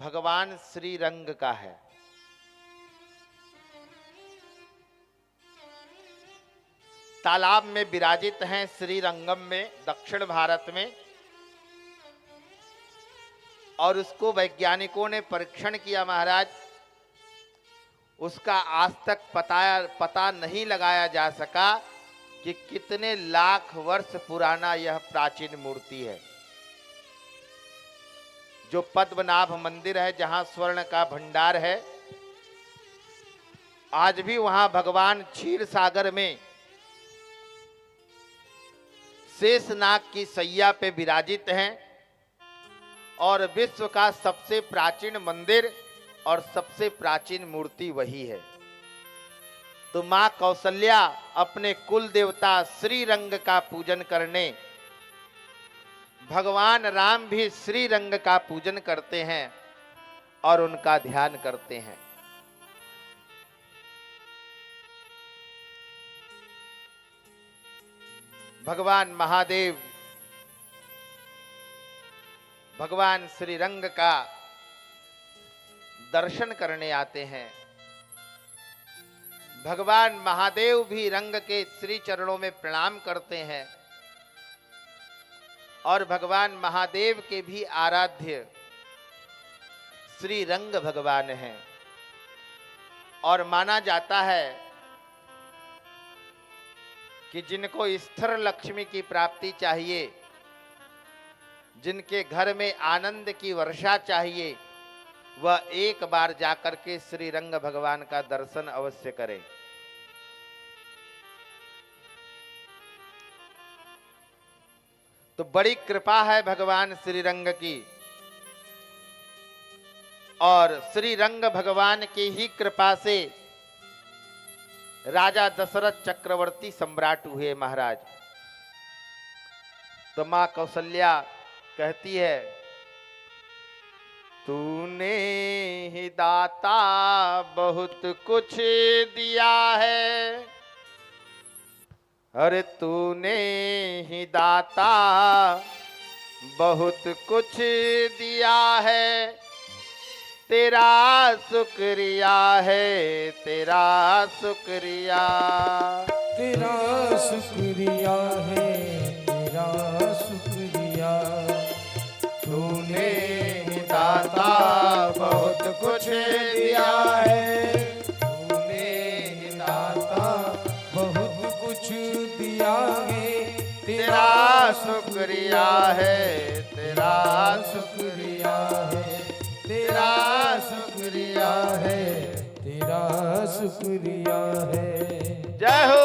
भगवान श्री रंग का है। तालाब में विराजित हैं श्री रंगम में, दक्षिण भारत में, और उसको वैज्ञानिकों ने परीक्षण किया महाराज। उसका आज तक पता नहीं लगाया जा सका कि कितने लाख वर्ष पुराना यह प्राचीन मूर्ति है। जो पद्मनाभ मंदिर है, जहां स्वर्ण का भंडार है, आज भी वहां भगवान क्षीर सागर में शेषनाग की सैया पे विराजित हैं, और विश्व का सबसे प्राचीन मंदिर और सबसे प्राचीन मूर्ति वही है। तो मां कौसल्या अपने कुल देवता श्री रंग का पूजन करने, भगवान राम भी श्री रंग का पूजन करते हैं और उनका ध्यान करते हैं। भगवान महादेव भगवान श्री रंग का दर्शन करने आते हैं। भगवान महादेव भी रंग के श्री चरणों में प्रणाम करते हैं, और भगवान महादेव के भी आराध्य श्री रंग भगवान हैं। और माना जाता है कि जिनको स्थिर लक्ष्मी की प्राप्ति चाहिए, जिनके घर में आनंद की वर्षा चाहिए, वह एक बार जाकर के श्री रंग भगवान का दर्शन अवश्य करें। तो बड़ी कृपा है भगवान श्री रंग की, और श्री रंग भगवान की ही कृपा से राजा दशरथ चक्रवर्ती सम्राट हुए महाराज। तो मां कौसल्या कहती है तूने ही दाता बहुत कुछ दिया है, अरे तूने ही दाता बहुत कुछ दिया है, तेरा शुक्रिया है, तेरा शुक्रिया। तेरा शुक्रिया है, तेरा शुक्रिया। तूने दाता बहुत कुछ दिया है, तूने दाता बहुत कुछ दिया है, तेरा शुक्रिया है, तेरा शुक्रिया है, तेरा शुक्रिया है, तेरा शुक्रिया है। जय हो।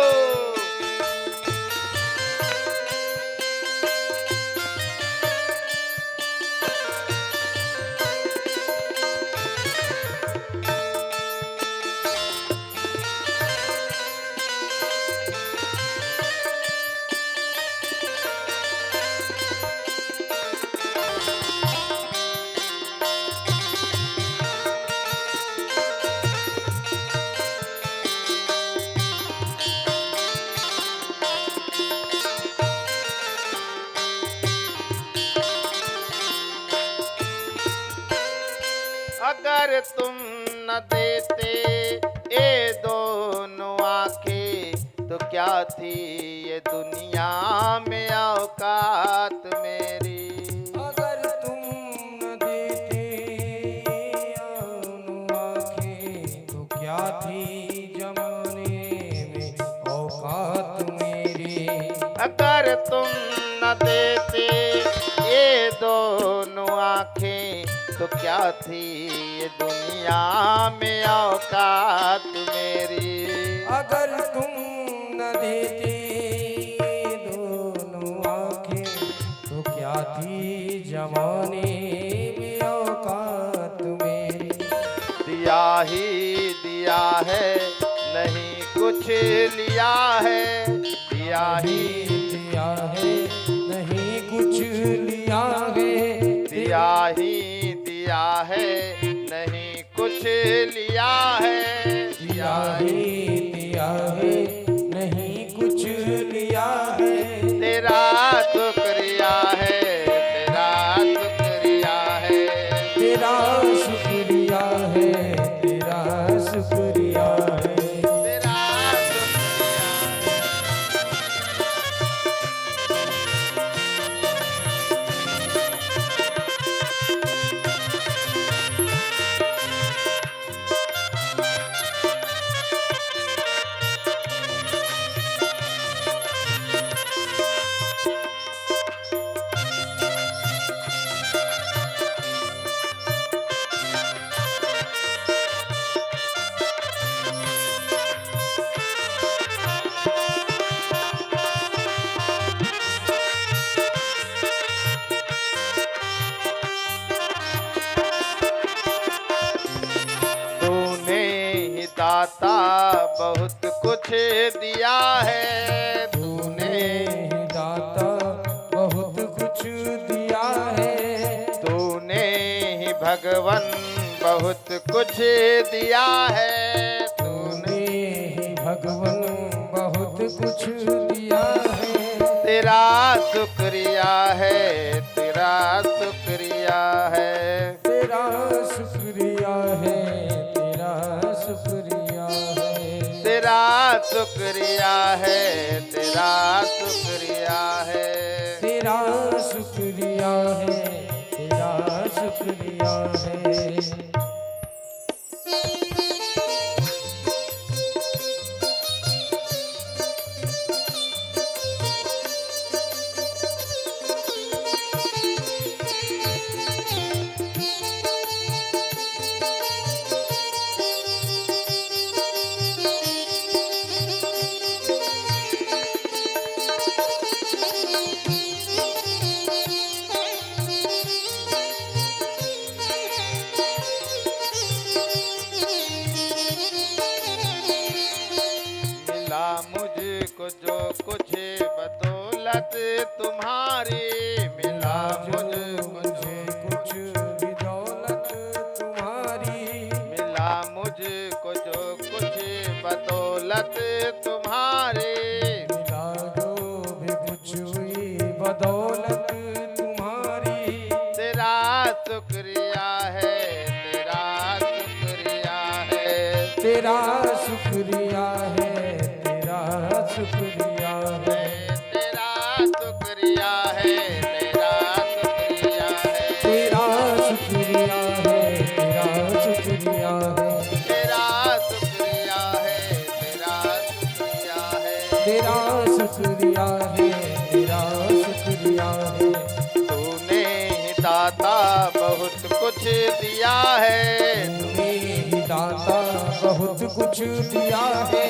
अगर तुम न देते ये दोनों आंखें तो क्या थी ये दुनिया में औकात मेरी। अगर तुम न देते दोनों आंखें तो क्या थी जमाने में औकात मेरी। अगर तुम न देते ये दोनों आंखें तो क्या थी ये दुनिया में औकात मेरी। अगर तुम न देते दोनों आंखें तो क्या थी जमाने में औकात मेरी। दिया ही दिया है नहीं कुछ लिया है, दिया ही दिया है नहीं कुछ लिया है, दिया ही दिया है नहीं कुछ लिया है, दिया ही दिया है नहीं कुछ लिया है। तेरा शुक्रिया है, तेरा शुक्रिया है, तेरा शुक्रिया है, तेरा शुक्रिया है, तेरा शुक्रिया है। तूने ही दाता बहुत कुछ दिया है, तूने दाता बहुत कुछ दिया है। तूने ही भगवन बहुत कुछ दिया है, तूने ही भगवन बहुत कुछ दिया है। तेरा शुक्रिया है, तेरा शुक्रिया है, तेरा शुक्रिया है, तेरा शुक्रिया है, तेरा शुक्रिया है, तेरा शुक्रिया है। तेरा शुक्रिया है, तेरा शुक्रिया है। मिला मुझको जो कुछ बदौलत तुम्हारी, मिला मुझको मुझे कुछ भी दौलत बदौलत तुम्हारी, तेरा शुक्रिया है, तेरा शुक्रिया है। तेरा शुक्रिया है, तेरा शुक्रिया है, तेरा शुक्रिया है, तेरा शुक्रिया है। तेरा शुक्रिया है, तेरा शुक्रिया है, तेरा शुक्रिया है, तेरा शुक्रिया है। तेरा शुक्रिया है, तेरा शुक्रिया है। तूने ही दाता बहुत कुछ दिया है, तूने ही दाता बहुत कुछ दिया है,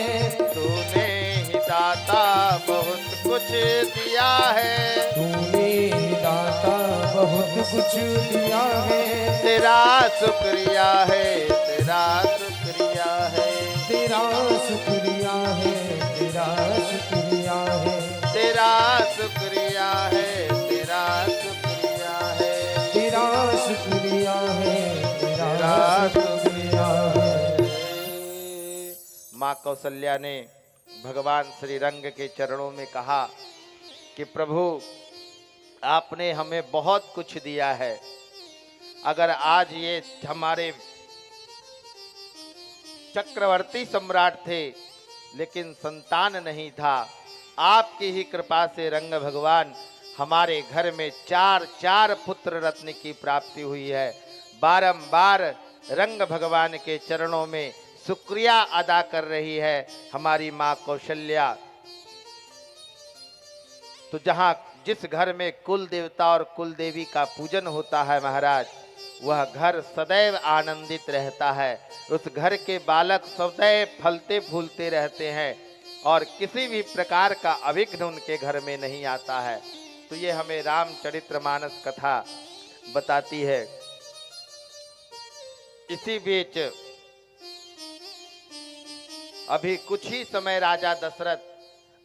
तूने ही दाता बहुत कुछ दिया है। तूने ही दाता बहुत कुछ दिया है। तेरा शुक्रिया है, तेरा शुक्रिया है। तेरा शुक्रिया है, तेरा शुक्रिया है, तेरा शुक्रिया है, तेरा शुक्रिया है। तेरा शुक्रिया है, तेरा तेरा शुक्रिया है। माँ कौशल्या ने भगवान श्री रंग के चरणों में कहा कि प्रभु आपने हमें बहुत कुछ दिया है, अगर आज ये हमारे चक्रवर्ती सम्राट थे लेकिन संतान नहीं था, आपकी ही कृपा से रंग भगवान हमारे घर में चार चार पुत्र रत्न की प्राप्ति हुई है। बारंबार रंग भगवान के चरणों में शुक्रिया अदा कर रही है हमारी माँ कौशल्या। तो जहाँ जिस घर में कुल देवता और कुल देवी का पूजन होता है महाराज, वह घर सदैव आनंदित रहता है। उस घर के बालक सदैव फलते फूलते रहते हैं और किसी भी प्रकार का अविघ्न उनके घर में नहीं आता है। तो ये हमें रामचरितमानस कथा बताती है। इसी बीच अभी कुछ ही समय राजा दशरथ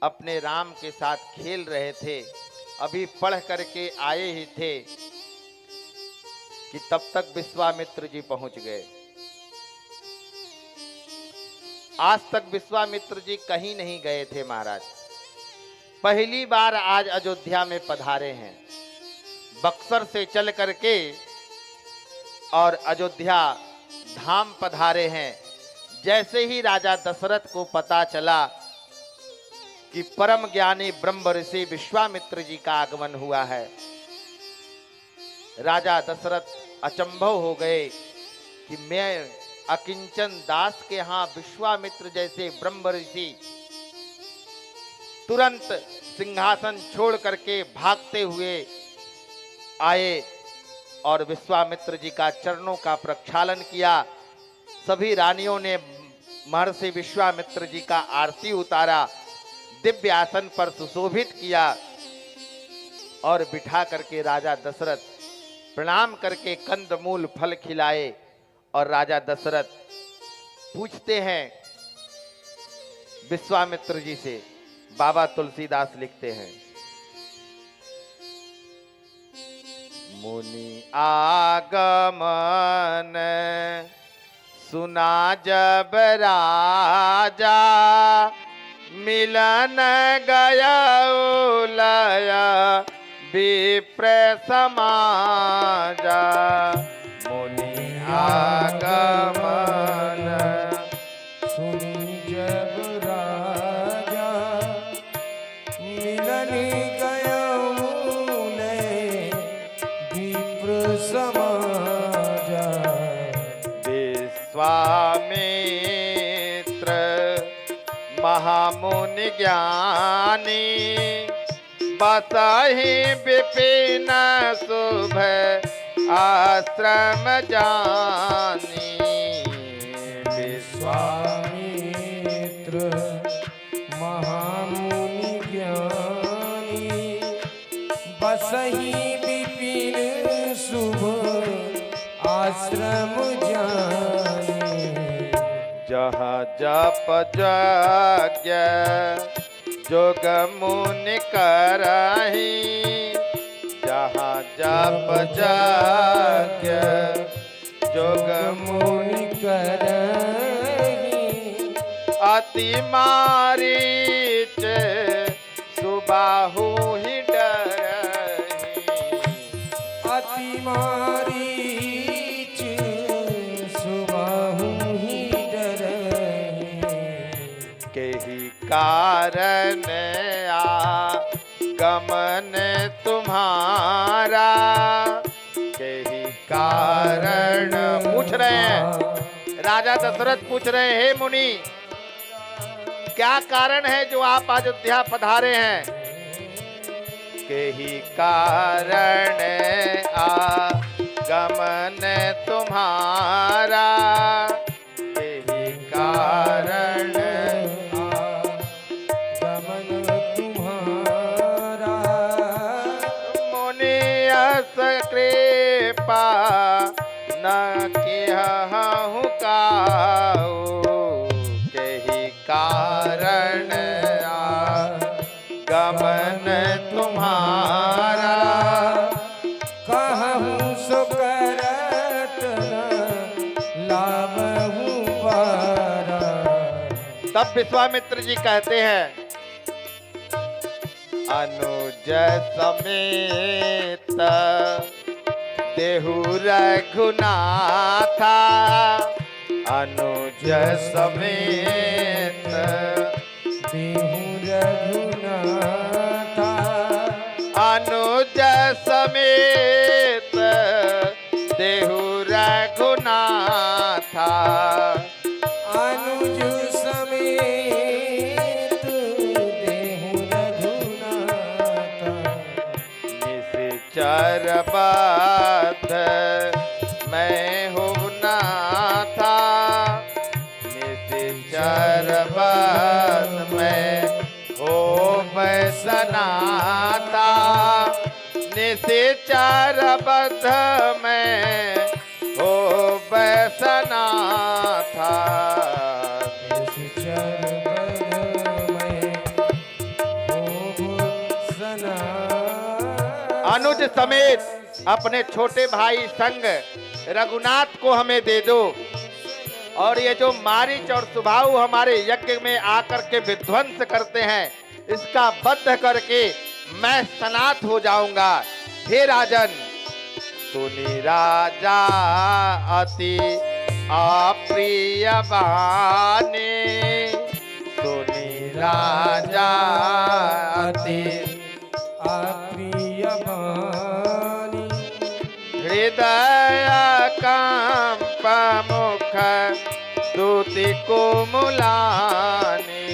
अपने राम के साथ खेल रहे थे, अभी पढ़ करके आए ही थे कि तब तक विश्वामित्र जी पहुंच गए। आज तक विश्वामित्र जी कहीं नहीं गए थे महाराज, पहली बार आज अयोध्या में पधारे हैं। बक्सर से चल करके और अयोध्या धाम पधारे हैं। जैसे ही राजा दशरथ को पता चला कि परम ज्ञानी ब्रह्म ऋषि विश्वामित्र जी का आगमन हुआ है, राजा दशरथ अचंभव हो गए कि मैं अकिंचन दास के यहाँ विश्वामित्र जैसे ब्रह्म ऋषि तुरंत सिंहासन छोड़ करके भागते हुए आए और विश्वामित्र जी का चरणों का प्रक्षालन किया। सभी रानियों ने महर्षि विश्वामित्र जी का आरती उतारा, दिव्य आसन पर सुशोभित किया और बिठा करके राजा दशरथ प्रणाम करके कंदमूल फल खिलाए। और राजा दशरथ पूछते हैं विश्वामित्र जी से, बाबा तुलसीदास लिखते हैं, मुनि आगमन सुना जब राजा, मिलन गया लया विप्र समाजा। मुनि आगमन सुनी जब राजा, मिलन गया विप्र समाजा। विश्वामित्र महामुनि ज्ञानी, बसहि विपिन शुभ आश्रम जानी। विश्वामित्र महामुनि ज्ञानी, बसहि विपिन शुभ आश्रम जानी। जहाँ जप यज्ञ जोग मुनि करहि, जहाँ जप यज्ञ जोग मुनि करहि, अति मारीच सुबाहु ही डरहि। कारण आगमन तुम्हारा, यही कारण। पूछ रहे हैं, राजा दशरथ पूछ रहे हैं, हे मुनि क्या कारण है जो आप अयोध्या पधारे हैं? यही कारण आगमन तुम्हारा, यही कारण आगमन तुम्हारा। मुनि अस कृपा न किहु काऊ, यही कारण आगमन तुम्हारा। कहूँ सो करत न लाभहु पारा। तब विश्वामित्र जी कहते हैं, अनुज समेत देहु रघुनाथा, अनुज समेत देहु रघुनाथा। अनुज समेत देहु रघुनाथा, अनुज समेत देहु रघुनाथा। निश्चर बाध मैं हो नाथा, निश्चर बाध मैं हो सनाता, निश्चर बद्ध मैं हो सनाथा। निश्चर बद्ध मैं होब सना। अनुज समेत अपने छोटे भाई संग रघुनाथ को हमें दे दो, और ये जो मारीच और सुबाहु हमारे यज्ञ में आकर के विध्वंस करते हैं, इसका बद्ध करके मैं सनात हो जाऊंगा। हे राजन, सुनी राजा अति अप्रिय बानी, सुनी राजा अति अप्रिय बानी। हृदय कंप मुख दूति कोमलानी,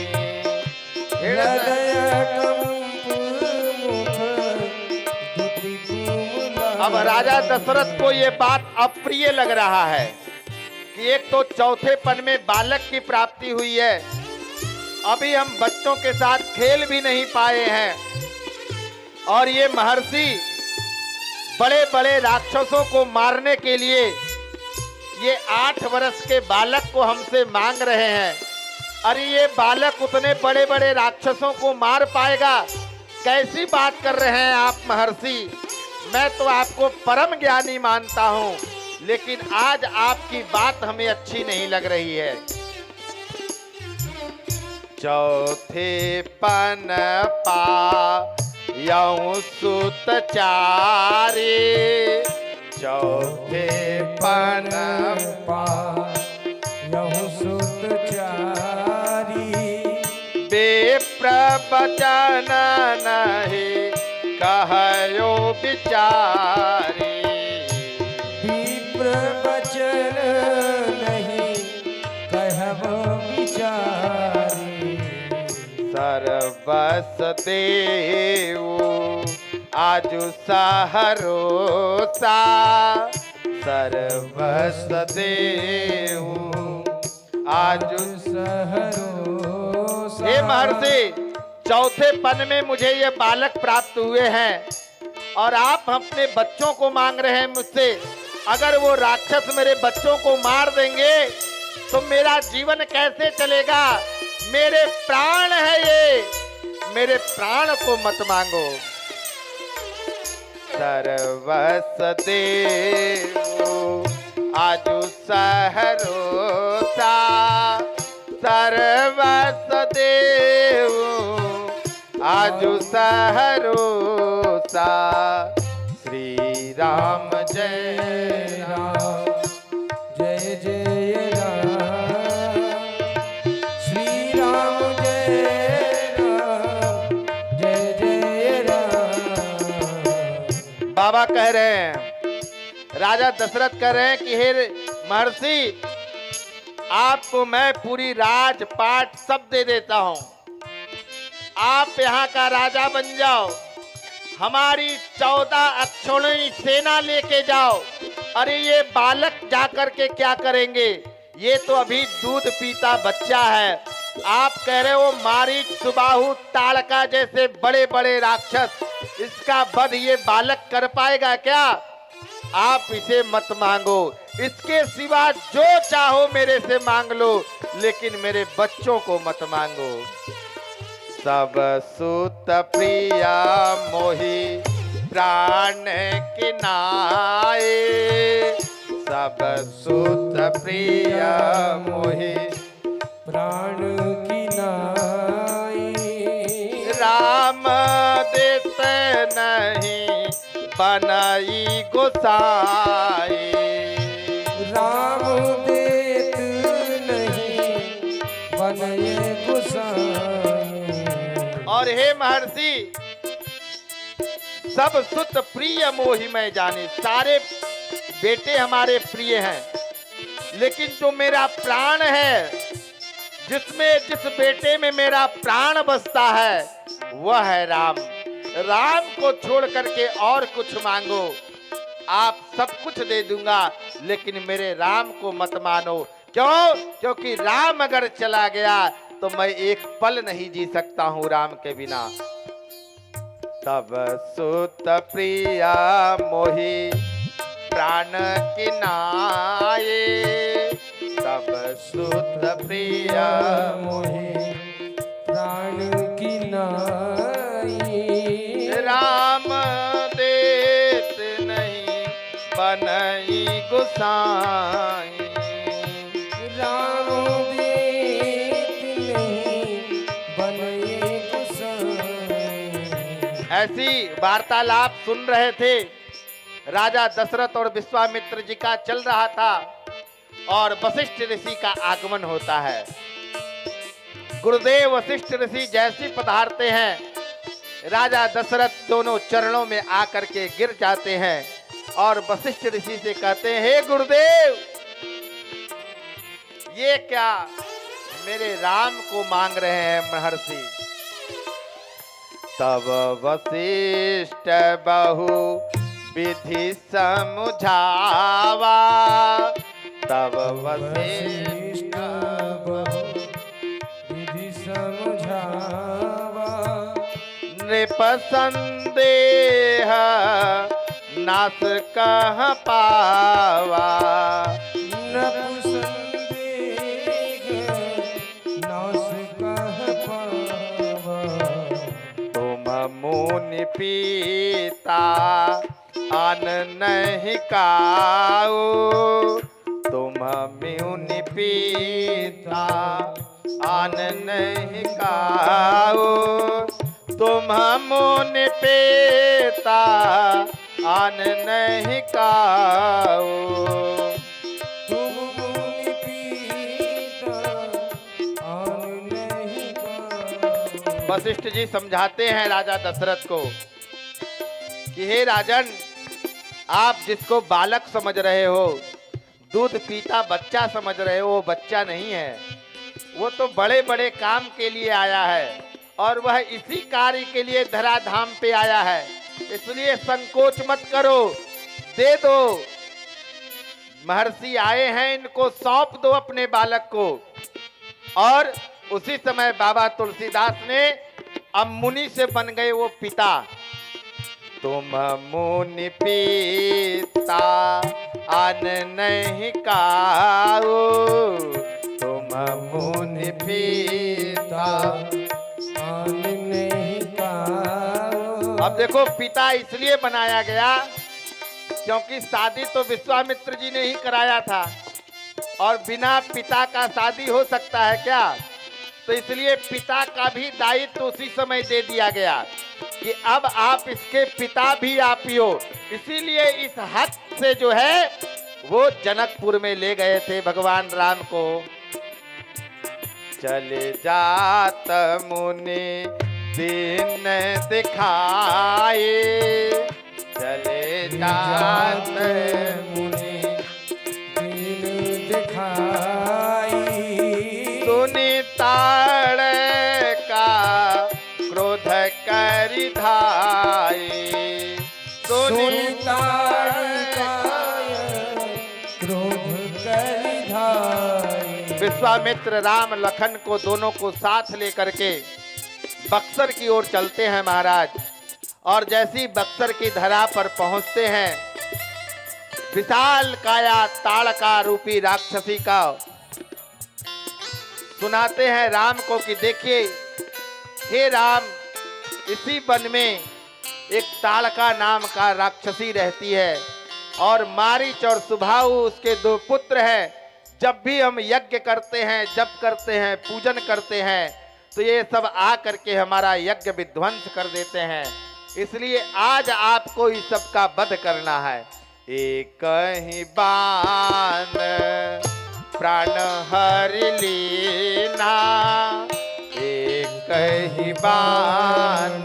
हृदय कंप मुख दुति कोमलानी। अब राजा दशरथ को ये बात अप्रिय लग रहा है कि एक तो चौथे पन में बालक की प्राप्ति हुई है, अभी हम बच्चों के साथ खेल भी नहीं पाए हैं, और ये महर्षि बड़े बड़े राक्षसों को मारने के लिए ये 8 वर्ष के बालक को हमसे मांग रहे हैं। अरे ये बालक उतने बड़े बड़े राक्षसों को मार पाएगा? कैसी बात कर रहे हैं आप महर्षि? मैं तो आपको परम ज्ञानी मानता हूँ, लेकिन आज आपकी बात हमें अच्छी नहीं लग रही है। चौथे पन पा यऊ सुत चारे, चौथे पन पा यहु सुत चारी। विप्र बचन नहीं कहयो बिचारी, विप्र बचन नहीं कहबो बिचारी। सर्वस देव आजु सहरोसा, सर्वस देव आजु सहरोसा। हे महर्षि, चौथे पन में मुझे ये बालक प्राप्त हुए हैं, और आप अपने बच्चों को मांग रहे हैं मुझसे। अगर वो राक्षस मेरे बच्चों को मार देंगे तो मेरा जीवन कैसे चलेगा? मेरे प्राण है ये, मेरे प्राण को मत मांगो। सर्वस देव आजु सहरोसा, सर्वस देव आजु सहरोसा। श्री राम जय राम, जय जय राम। श्री राम जय बाबा कह रहे हैं, राजा दशरथ कह रहे हैं कि हे महर्षि, आपको मैं पूरी राजपाट सब दे देता हूं, आप यहाँ का राजा बन जाओ, हमारी 14 अक्षौहिणी सेना लेके जाओ। अरे ये बालक जाकर के क्या करेंगे, ये तो अभी दूध पीता बच्चा है। आप कह रहे हो मारीच, सुबाहु, ताड़का जैसे बड़े बड़े राक्षस, इसका वध ये बालक कर पाएगा क्या? आप इसे मत मांगो, इसके सिवा जो चाहो मेरे से मांग लो, लेकिन मेरे बच्चों को मत मांगो। सब सुत प्रिया मोहि प्राण के नाए, सब सुत प्रिया मोहि प्राण की नाई, राम देते नहीं बनई गोसाई, राम देत नहीं बनये गोसाई। और हे महर्षि, सब सुत प्रिय मोहि मैं जाने, सारे बेटे हमारे प्रिय हैं, लेकिन जो मेरा प्राण है, जिस बेटे में मेरा प्राण बसता है, वह है राम। राम को छोड़ करके और कुछ मांगो, आप सब कुछ दे दूंगा, लेकिन मेरे राम को मत मानो। क्यों? क्योंकि राम अगर चला गया तो मैं एक पल नहीं जी सकता हूं राम के बिना। तब सुत प्रिया मोहि प्राण की नाये, तब सुत प्रिया मोहि प्राण की नाई, राम देत नहीं बनई गोसाई, राम देत नहीं बनये गोसाई। ऐसी वार्तालाप सुन रहे थे। राजा दशरथ और विश्वामित्र जी का चल रहा था और वशिष्ठ ऋषि का आगमन होता है। गुरुदेव वशिष्ठ ऋषि जैसे पधारते हैं, राजा दशरथ दोनों चरणों में आकर के गिर जाते हैं और वशिष्ठ ऋषि से कहते हैं, हे गुरुदेव, ये क्या मेरे राम को मांग रहे हैं महर्षि? तब वशिष्ठ बहु विधि समझावा, तब वशिष्ठ बहु विधि समझावा, नृप संदेह नास कह पावा, नृप संदेह नास कह पावा, तुम मुनि पीता अन नहीं काओ, तुम मुनि पीता अन नहीं काओ, तुम मुनि पीता अन नहीं काओ। तुम मुनि पीता अन नहीं खाओ। वशिष्ठ जी समझाते हैं राजा दशरथ को कि हे राजन, आप जिसको बालक समझ रहे हो, दूध पीता बच्चा समझ रहे हो, वो बच्चा नहीं है, वो तो बड़े बड़े काम के लिए आया है और वह इसी कार्य के लिए धराधाम पे आया है। इसलिए संकोच मत करो, दे दो। महर्षि आए हैं, इनको सौंप दो अपने बालक को। और उसी समय बाबा तुलसीदास ने अब मुनि से बन गए वो पिता। तुम मुनि पीता अन नहीं काओ, तुम मुनि पीता अन नहीं खाओ। अब देखो, पिता इसलिए बनाया गया क्योंकि शादी तो विश्वामित्र जी ने ही कराया था और बिना पिता का शादी हो सकता है क्या? तो इसलिए पिता का भी दायित्व उसी समय दे दिया गया कि अब आप इसके पिता भी आप ही हो। इसीलिए इस हक से जो है वो जनकपुर में ले गए थे भगवान राम को। चले जात मुनि दिन दिखाए, चले जाते मुनि दीन दिखाई। सुनि ताड़ का क्रोध करि धाई। सुनि क्रोध करि धाई। विश्वामित्र राम लखन को दोनों को साथ लेकर के बक्सर की ओर चलते हैं महाराज। और जैसी बक्सर की धरा पर पहुंचते हैं, विशाल काया ताड़का रूपी राक्षसी का सुनाते हैं राम को कि देखिए हे राम, इसी वन में एक ताड़का नाम का राक्षसी रहती है और मारीच और सुबाहु उसके दो पुत्र हैं। जब भी हम यज्ञ करते हैं, जप करते हैं, पूजन करते हैं, तो ये सब आ करके हमारा यज्ञ विध्वंस कर देते हैं। इसलिए आज आपको इस सब का वध करना है। एक ही बाण प्राण हर लीना। एक ही बाण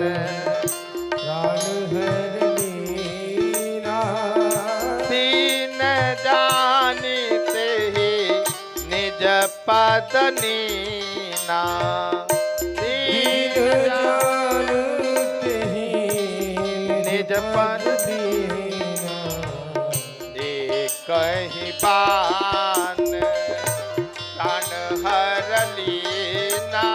प्राण हर लीना। दीन जानिते ही निज पद नीना। दीन जानते ही निज पद दीना। एक ही बाण प्राण हर लीना।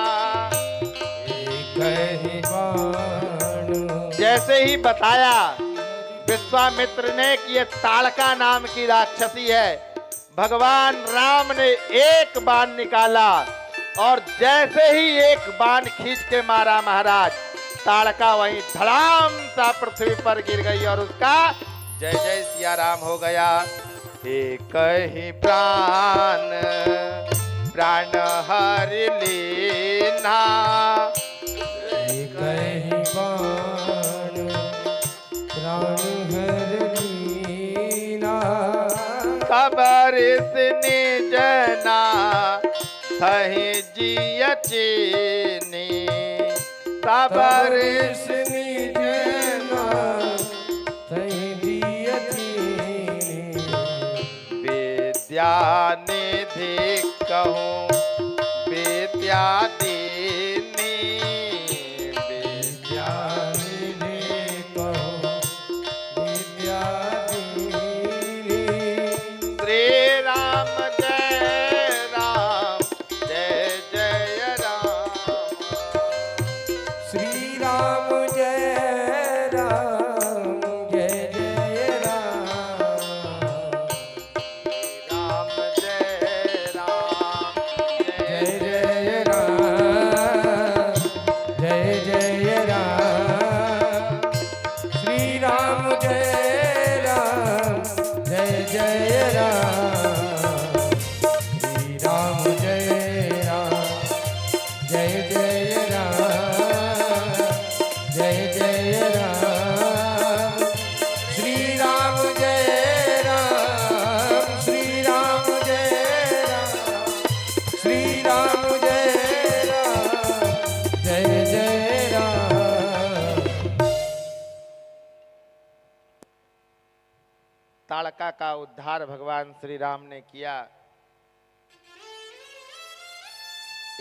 एक ही बाण। जैसे ही बताया विश्वामित्र ने कि ये ताड़का नाम की राक्षसी है, भगवान राम ने एक बाण निकाला और जैसे ही एक बाण खींच के मारा महाराज, ताड़का वहीं धड़ाम सा पृथ्वी पर गिर गई और उसका जय जय सिया राम हो गया। एक ही प्राण प्राण हर लीना। एक ही बाण प्राण हर लीना। खबर जना थही जिय चीनी। खबर निजना थई दिय चीनी। विद्या निधि कहूँ विद्या दीनी। विद्या निधि कहो विद्या दीनी। श्री राम जय राम जय जय राम। श्री राम जय राम जय जय राम। राम जय राम जय जय राम जय जय राम। श्री राम जय राम जय जय राम। श्री राम जय राम जय जय राम जय जय राम। श्री राम जय राम श्री राम जय राम। श्री राम जय राम जय जय राम। ताड़का का उद्धार भगवान श्री राम ने किया।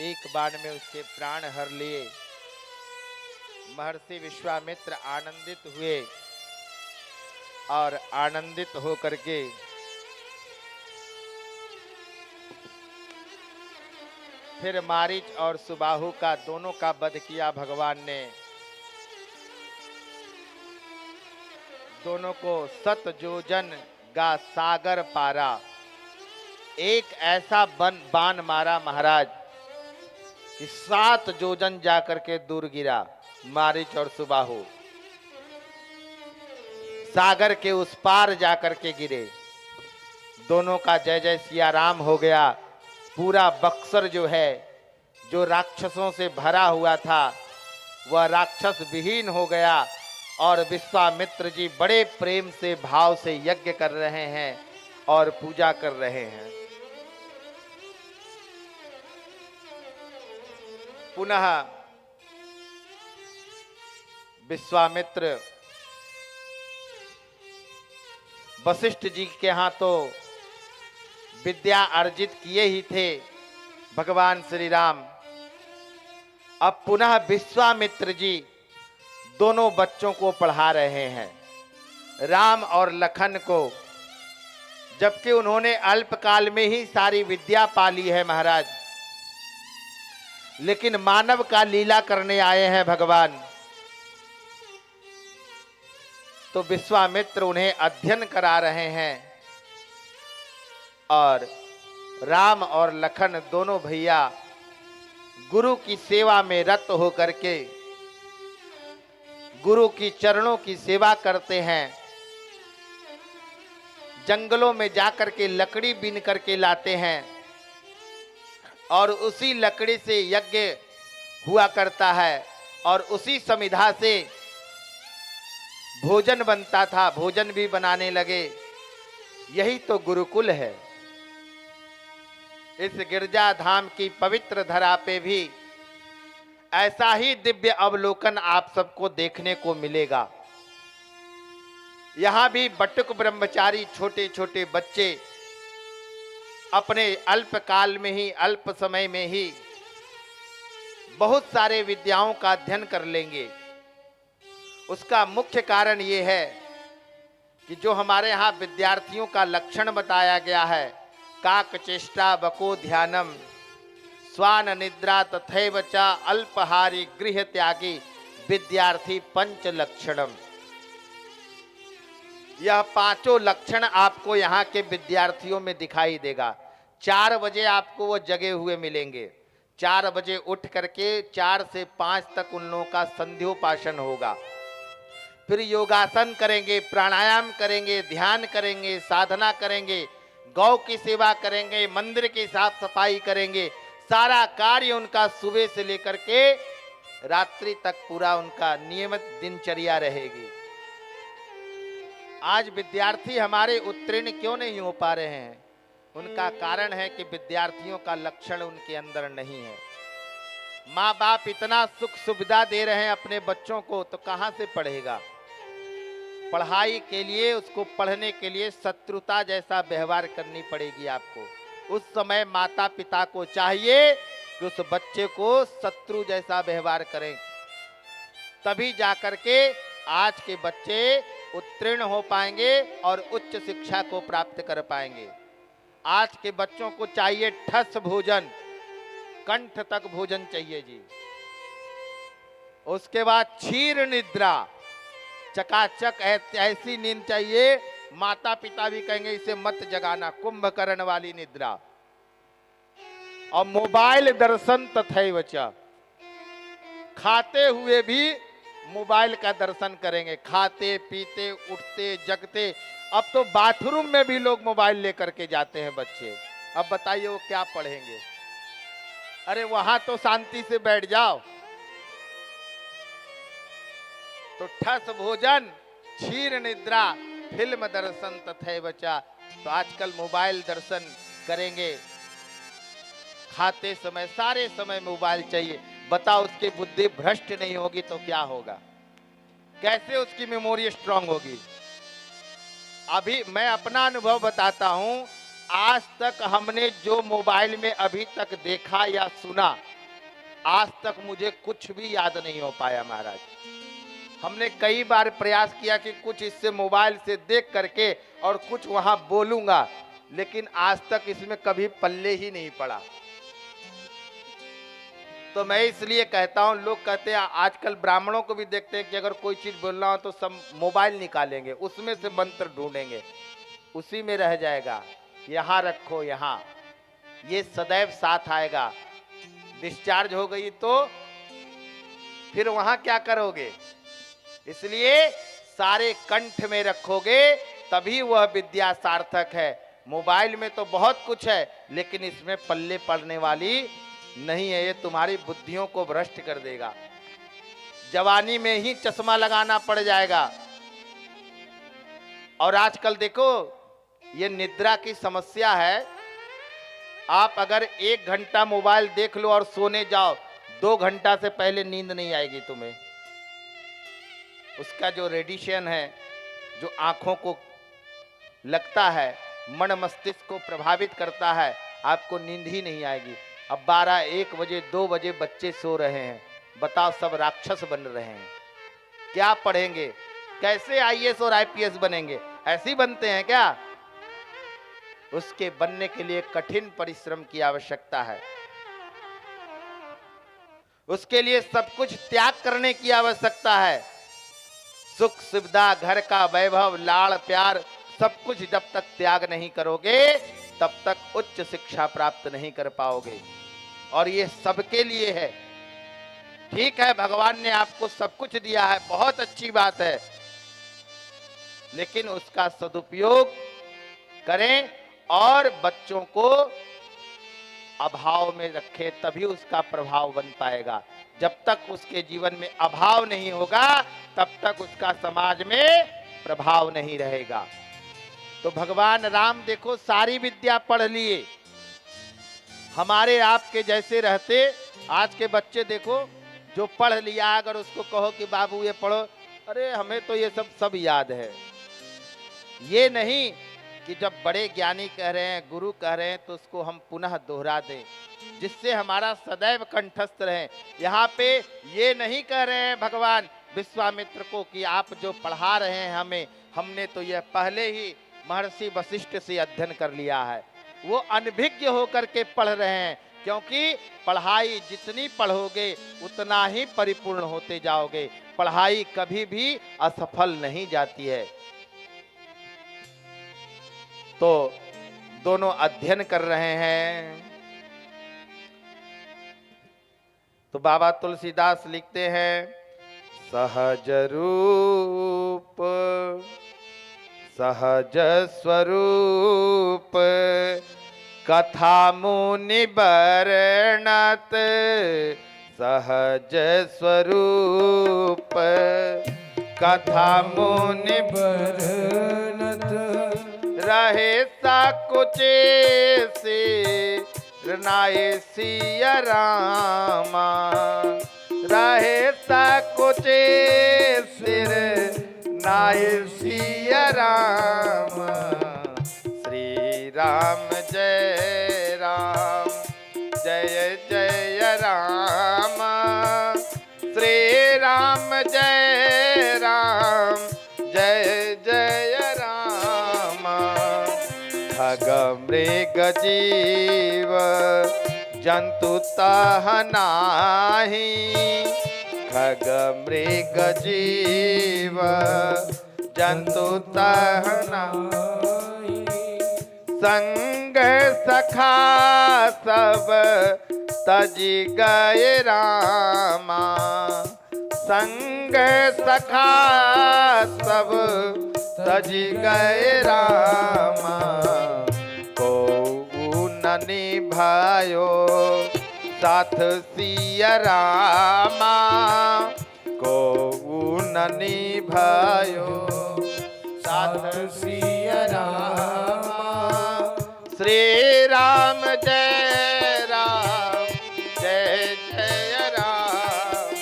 एक बाण में उसके प्राण हर लिए। महर्षि विश्वामित्र आनंदित हुए और आनंदित होकर के फिर मारीच और सुबाहु का दोनों का वध किया भगवान ने। दोनों को 7 योजन का सागर पारा। एक ऐसा बाण मारा महाराज कि 7 योजन जाकर के दूर गिरा मारीच और सुबाहु। सागर के उस पार जाकर के गिरे। दोनों का जय जय सिया राम हो गया। पूरा बक्सर जो है, जो राक्षसों से भरा हुआ था, वह राक्षस विहीन हो गया और विश्वामित्र जी बड़े प्रेम से भाव से यज्ञ कर रहे हैं और पूजा कर रहे हैं। पुनः वशिष्ठ जी के यहाँ तो विद्या अर्जित किए ही थे भगवान श्री राम। अब पुनः विश्वामित्र जी दोनों बच्चों को पढ़ा रहे हैं, राम और लखन को, जबकि उन्होंने अल्पकाल में ही सारी विद्या पा ली है महाराज। लेकिन मानव का लीला करने आए हैं भगवान, तो विश्वामित्र उन्हें अध्ययन करा रहे हैं और राम और लखन दोनों भैया गुरु की सेवा में रत होकर के गुरु की चरणों की सेवा करते हैं। जंगलों में जाकर के लकड़ी बीन करके लाते हैं और उसी लकड़ी से यज्ञ हुआ करता है और उसी समिधा से भोजन बनता था, भोजन भी बनाने लगे। यही तो गुरुकुल है। इस गिरजा धाम की पवित्र धरा पे भी ऐसा ही दिव्य अवलोकन आप सबको देखने को मिलेगा। यहां भी बटुक ब्रह्मचारी छोटे छोटे बच्चे अपने अल्प काल में ही, अल्प समय में ही बहुत सारे विद्याओं का अध्ययन कर लेंगे। उसका मुख्य कारण ये है कि जो हमारे यहाँ विद्यार्थियों का लक्षण बताया गया है, काक चेष्टा बको ध्यानम स्वान निद्रा तथैव च अल्पहारी गृह त्यागी विद्यार्थी पंच लक्षणम। यह पांचों लक्षण आपको यहाँ के विद्यार्थियों में दिखाई देगा। 4 बजे आपको वो जगे हुए मिलेंगे। 4 बजे उठ करके 4 से 5 तक उन लोगों का संध्योपासन होगा। फिर योगासन करेंगे, प्राणायाम करेंगे, ध्यान करेंगे, साधना करेंगे, गौ की सेवा करेंगे, मंदिर की साफ सफाई करेंगे। सारा कार्य उनका सुबह से लेकर के रात्रि तक पूरा उनका नियमित दिनचर्या रहेगी। आज विद्यार्थी हमारे उत्तीर्ण क्यों नहीं हो पा रहे हैं? उनका कारण है कि विद्यार्थियों का लक्षण उनके अंदर नहीं है। माँ बाप इतना सुख सुविधा दे रहे हैं अपने बच्चों को, तो कहाँ से पढ़ेगा? पढ़ाई के लिए, उसको पढ़ने के लिए शत्रुता जैसा व्यवहार करनी पड़ेगी आपको। उस समय माता पिता को चाहिए कि उस बच्चे को शत्रु जैसा व्यवहार करें, तभी जाकर के आज के बच्चे उत्तीर्ण हो पाएंगे और उच्च शिक्षा को प्राप्त कर पाएंगे। आज के बच्चों को चाहिए ठस भोजन, कंठ तक भोजन चाहिए जी। उसके बाद क्षीर निद्रा, चकाचक ऐसी नींद चाहिए, माता पिता भी कहेंगे इसे मत जगाना, कुंभकर्ण वाली निद्रा। और मोबाइल दर्शन तथैव च, खाते हुए भी मोबाइल का दर्शन करेंगे, खाते पीते उठते जगते। अब तो बाथरूम में भी लोग मोबाइल लेकर के जाते हैं बच्चे। अब बताइए वो क्या पढ़ेंगे? अरे वहां तो शांति से बैठ जाओ। तो ठस भोजन, क्षीर निद्रा, फिल्म दर्शन तथैव च। तो आजकल मोबाइल दर्शन करेंगे, खाते समय सारे समय मोबाइल चाहिए। बताओ उसकी बुद्धि भ्रष्ट नहीं होगी तो क्या होगा? कैसे उसकी मेमोरी स्ट्रांग होगी? अभी मैं अपना अनुभव बताता हूं। आज तक हमने जो मोबाइल में अभी तक देखा या सुना, आज तक मुझे कुछ भी याद नहीं हो पाया महाराज। हमने कई बार प्रयास किया कि कुछ इससे मोबाइल से देख करके और कुछ वहां बोलूंगा, लेकिन आज तक इसमें कभी पल्ले ही नहीं पड़ा। तो मैं इसलिए कहता हूं, लोग कहते हैं आजकल ब्राह्मणों को भी देखते हैं कि अगर कोई चीज बोलना हो तो सब मोबाइल निकालेंगे, उसमें से मंत्र ढूंढेंगे, उसी में रह जाएगा। यहाँ रखो, यहाँ, ये सदैव साथ आएगा। डिस्चार्ज हो गई तो फिर वहां क्या करोगे? इसलिए सारे कंठ में रखोगे तभी वह विद्या सार्थक है। मोबाइल में तो बहुत कुछ है, लेकिन इसमें पल्ले पड़ने वाली नहीं है। ये तुम्हारी बुद्धियों को भ्रष्ट कर देगा। जवानी में ही चश्मा लगाना पड़ जाएगा। और आजकल देखो ये निद्रा की समस्या है। आप अगर 1 घंटा मोबाइल देख लो और सोने जाओ, 2 घंटा से पहले नींद नहीं आएगी तुम्हें। उसका जो रेडिएशन है, जो आंखों को लगता है मन मस्तिष्क को प्रभावित करता है, आपको नींद ही नहीं आएगी। अब 12-1 बजे 2 बजे बच्चे सो रहे हैं, बताओ सब राक्षस बन रहे हैं, क्या पढ़ेंगे, कैसे आईएएस और आईपीएस बनेंगे? ऐसे ही बनते हैं क्या? उसके बनने के लिए कठिन परिश्रम की आवश्यकता है, उसके लिए सब कुछ त्याग करने की आवश्यकता है। सुख सुविधा, घर का वैभव, लाड़ प्यार, सब कुछ जब तक त्याग नहीं करोगे तब तक उच्च शिक्षा प्राप्त नहीं कर पाओगे। और ये सबके लिए है। ठीक है, भगवान ने आपको सब कुछ दिया है, बहुत अच्छी बात है, लेकिन उसका सदुपयोग करें और बच्चों को अभाव में रखें, तभी उसका प्रभाव बन पाएगा। जब तक उसके जीवन में अभाव नहीं होगा तब तक उसका समाज में प्रभाव नहीं रहेगा। तो भगवान राम देखो सारी विद्या पढ़ लिए, हमारे आपके जैसे रहते। आज के बच्चे देखो, जो पढ़ लिया अगर उसको कहो कि बाबू ये पढ़ो, अरे हमें तो ये सब याद है। ये नहीं कि जब बड़े ज्ञानी कह रहे हैं, गुरु कह रहे हैं, तो उसको हम पुनः दोहरा दें, जिससे हमारा सदैव कंठस्थ रहे। यहाँ पे ये नहीं कह रहे हैं भगवान विश्वामित्र को कि आप जो पढ़ा रहे हैं हमें, हमने तो यह पहले ही महर्षि वशिष्ठ से अध्ययन कर लिया है। वो अनभिज्ञ होकर के पढ़ रहे हैं, क्योंकि पढ़ाई जितनी पढ़ोगे उतना ही परिपूर्ण होते जाओगे। पढ़ाई कभी भी असफल नहीं जाती है। तो दोनों अध्ययन कर रहे हैं। तो बाबा तुलसीदास लिखते हैं, सहज रूप सहज स्वरूप कथा मुनि वर्णत, सहज स्वरूप कथा मुनि वर्णत, रहे सकुचे से नाये सिया रामा, रहे सकुचे सिर नाये सिया रामा। श्री राम जय राम, जय जय राम, श्री राम जय राम, जय जय राम। खग मृग जीव जंतु तह नाही, खग मृग जीव जंतु तह नाही। संग सखा सब तजी गए रामा, संग सखा सब तजी गए रामा। को न निभायो साथ सिया रामा, को न निभायो साथ सिया रामा। श्री राम जय राम, जय जय राम,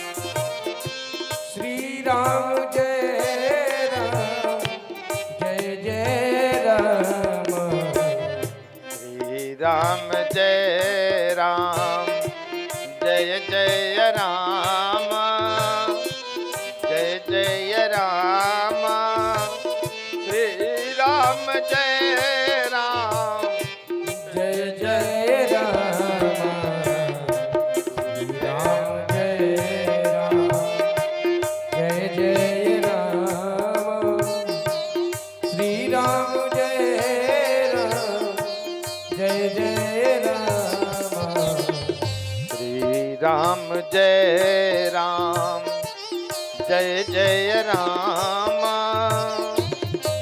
श्री राम जय राम, जय जय राम, श्री राम जय राम, जय जय राम, जय जय राम। श्री राम जय राम, जय जय राम, राम जय राम, जय जय राम, श्री राम जय राम, जय जय राम, श्री राम जय राम, जय जय राम,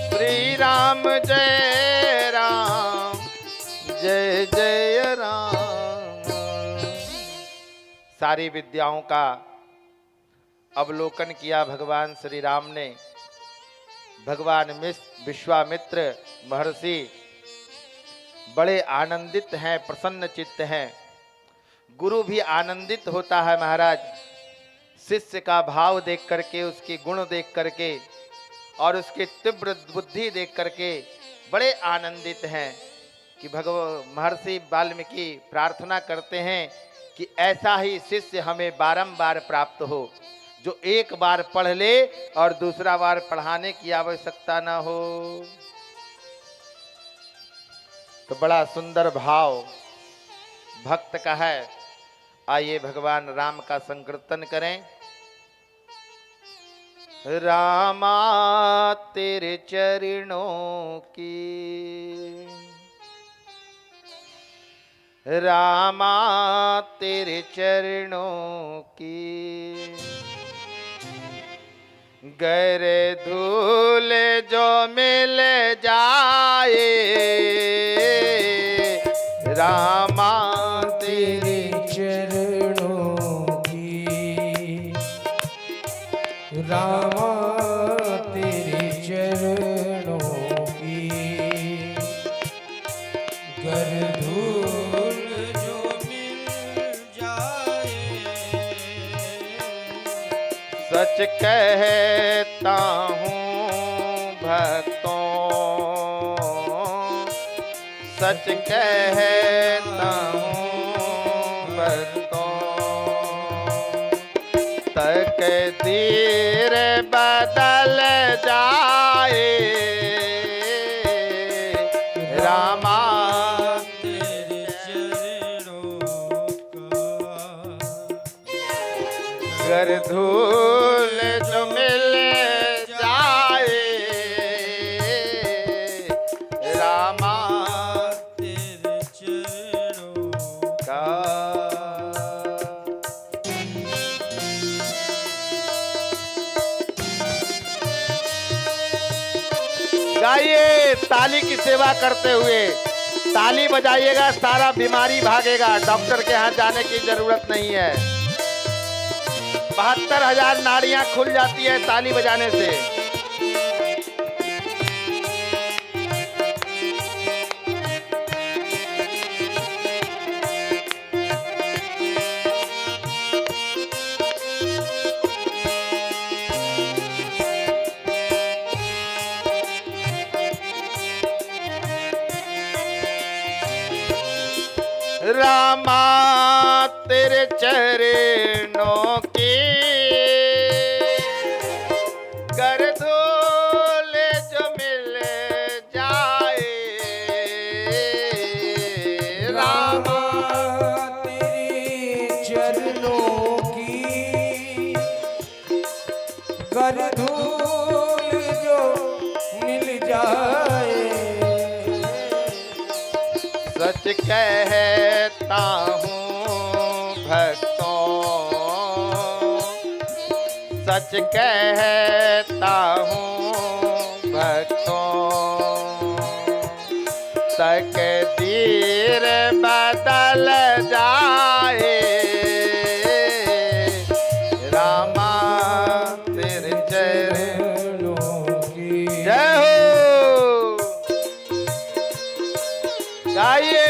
श्री राम जय राम, जय जय राम। सारी विद्याओं का अवलोकन किया भगवान श्री राम ने। भगवान विश्वामित्र महर्षि बड़े आनंदित हैं, प्रसन्न चित्त हैं। गुरु भी आनंदित होता है महाराज, शिष्य का भाव देख करके, उसके गुण देख करके और उसकी तीव्र बुद्धि देख करके बड़े आनंदित हैं कि महर्षि वाल्मीकि प्रार्थना करते हैं कि ऐसा ही शिष्य हमें बारंबार प्राप्त हो, जो एक बार पढ़ ले और दूसरा बार पढ़ाने की आवश्यकता ना हो। तो बड़ा सुंदर भाव भक्त का है। आइए भगवान राम का संकीर्तन करें। रामा तेरे चरणों की, रामा तेरे चरणों की, गैर धूल जो मिल जाए, रामा तेरे चरणों की, रामा तेरे चरणों की, गर धूल जो मिल जाए, सच कहता हूँ भक्तों, सच कहता हूँ भक्तों, तकदीर बदल जाए, रामा तेरे चरणों का, गर धूल जो मिल जाए, रामा तेरे चरणों का। गाइए ताली की सेवा करते हुए, ताली बजाइएगा, सारा बीमारी भागेगा, डॉक्टर के यहाँ जाने की जरूरत नहीं है। 72,000 नाड़ियां खुल जाती है ताली बजाने से। रामा तेरे चरणों की, कर धूल जो मिल जाए, रामा तेरे चरणों की, कर धूल जो मिल जाए, सच कहता हूँ भक्तों, सच कहता हूँ भक्तों, तकदीर बदल जाए, रामा तेरे चरणों की। जय हो। गाइए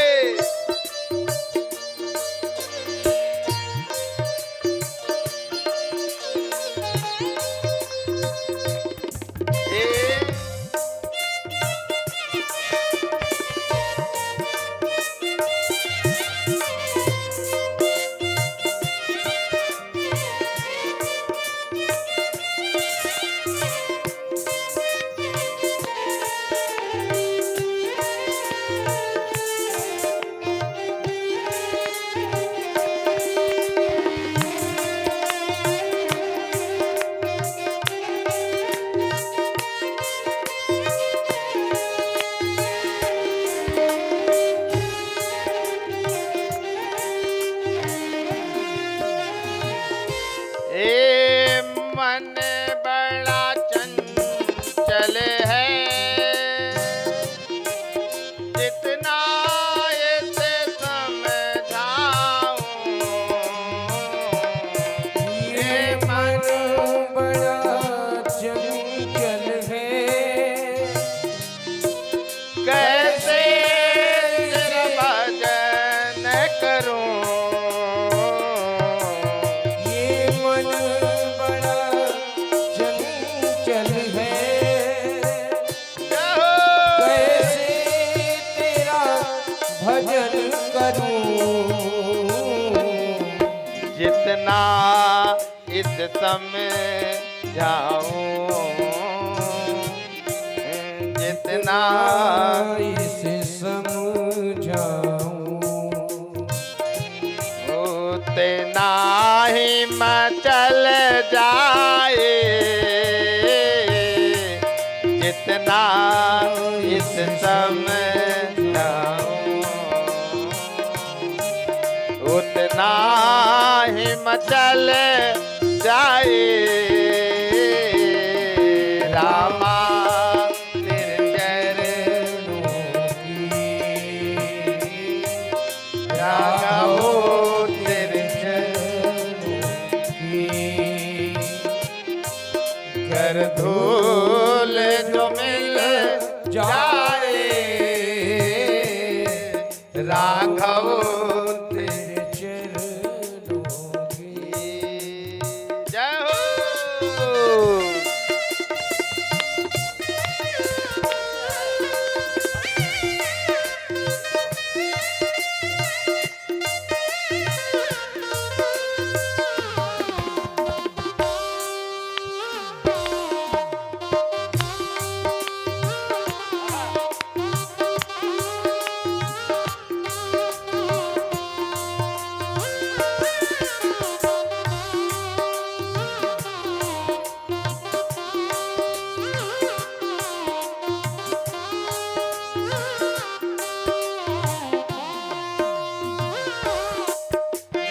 भजन करूं, जितना इस समय जाऊं, जितना इसे समझाऊं, उतना ही मचल जाए, जितना इस समय जाऊं, उतना ही मचल जाए। रामा तेरे चरणों की, राघवो तेरे चरणों की, कर धूल जो मिल जाए, राघव तेरे चरणों की। जय हो।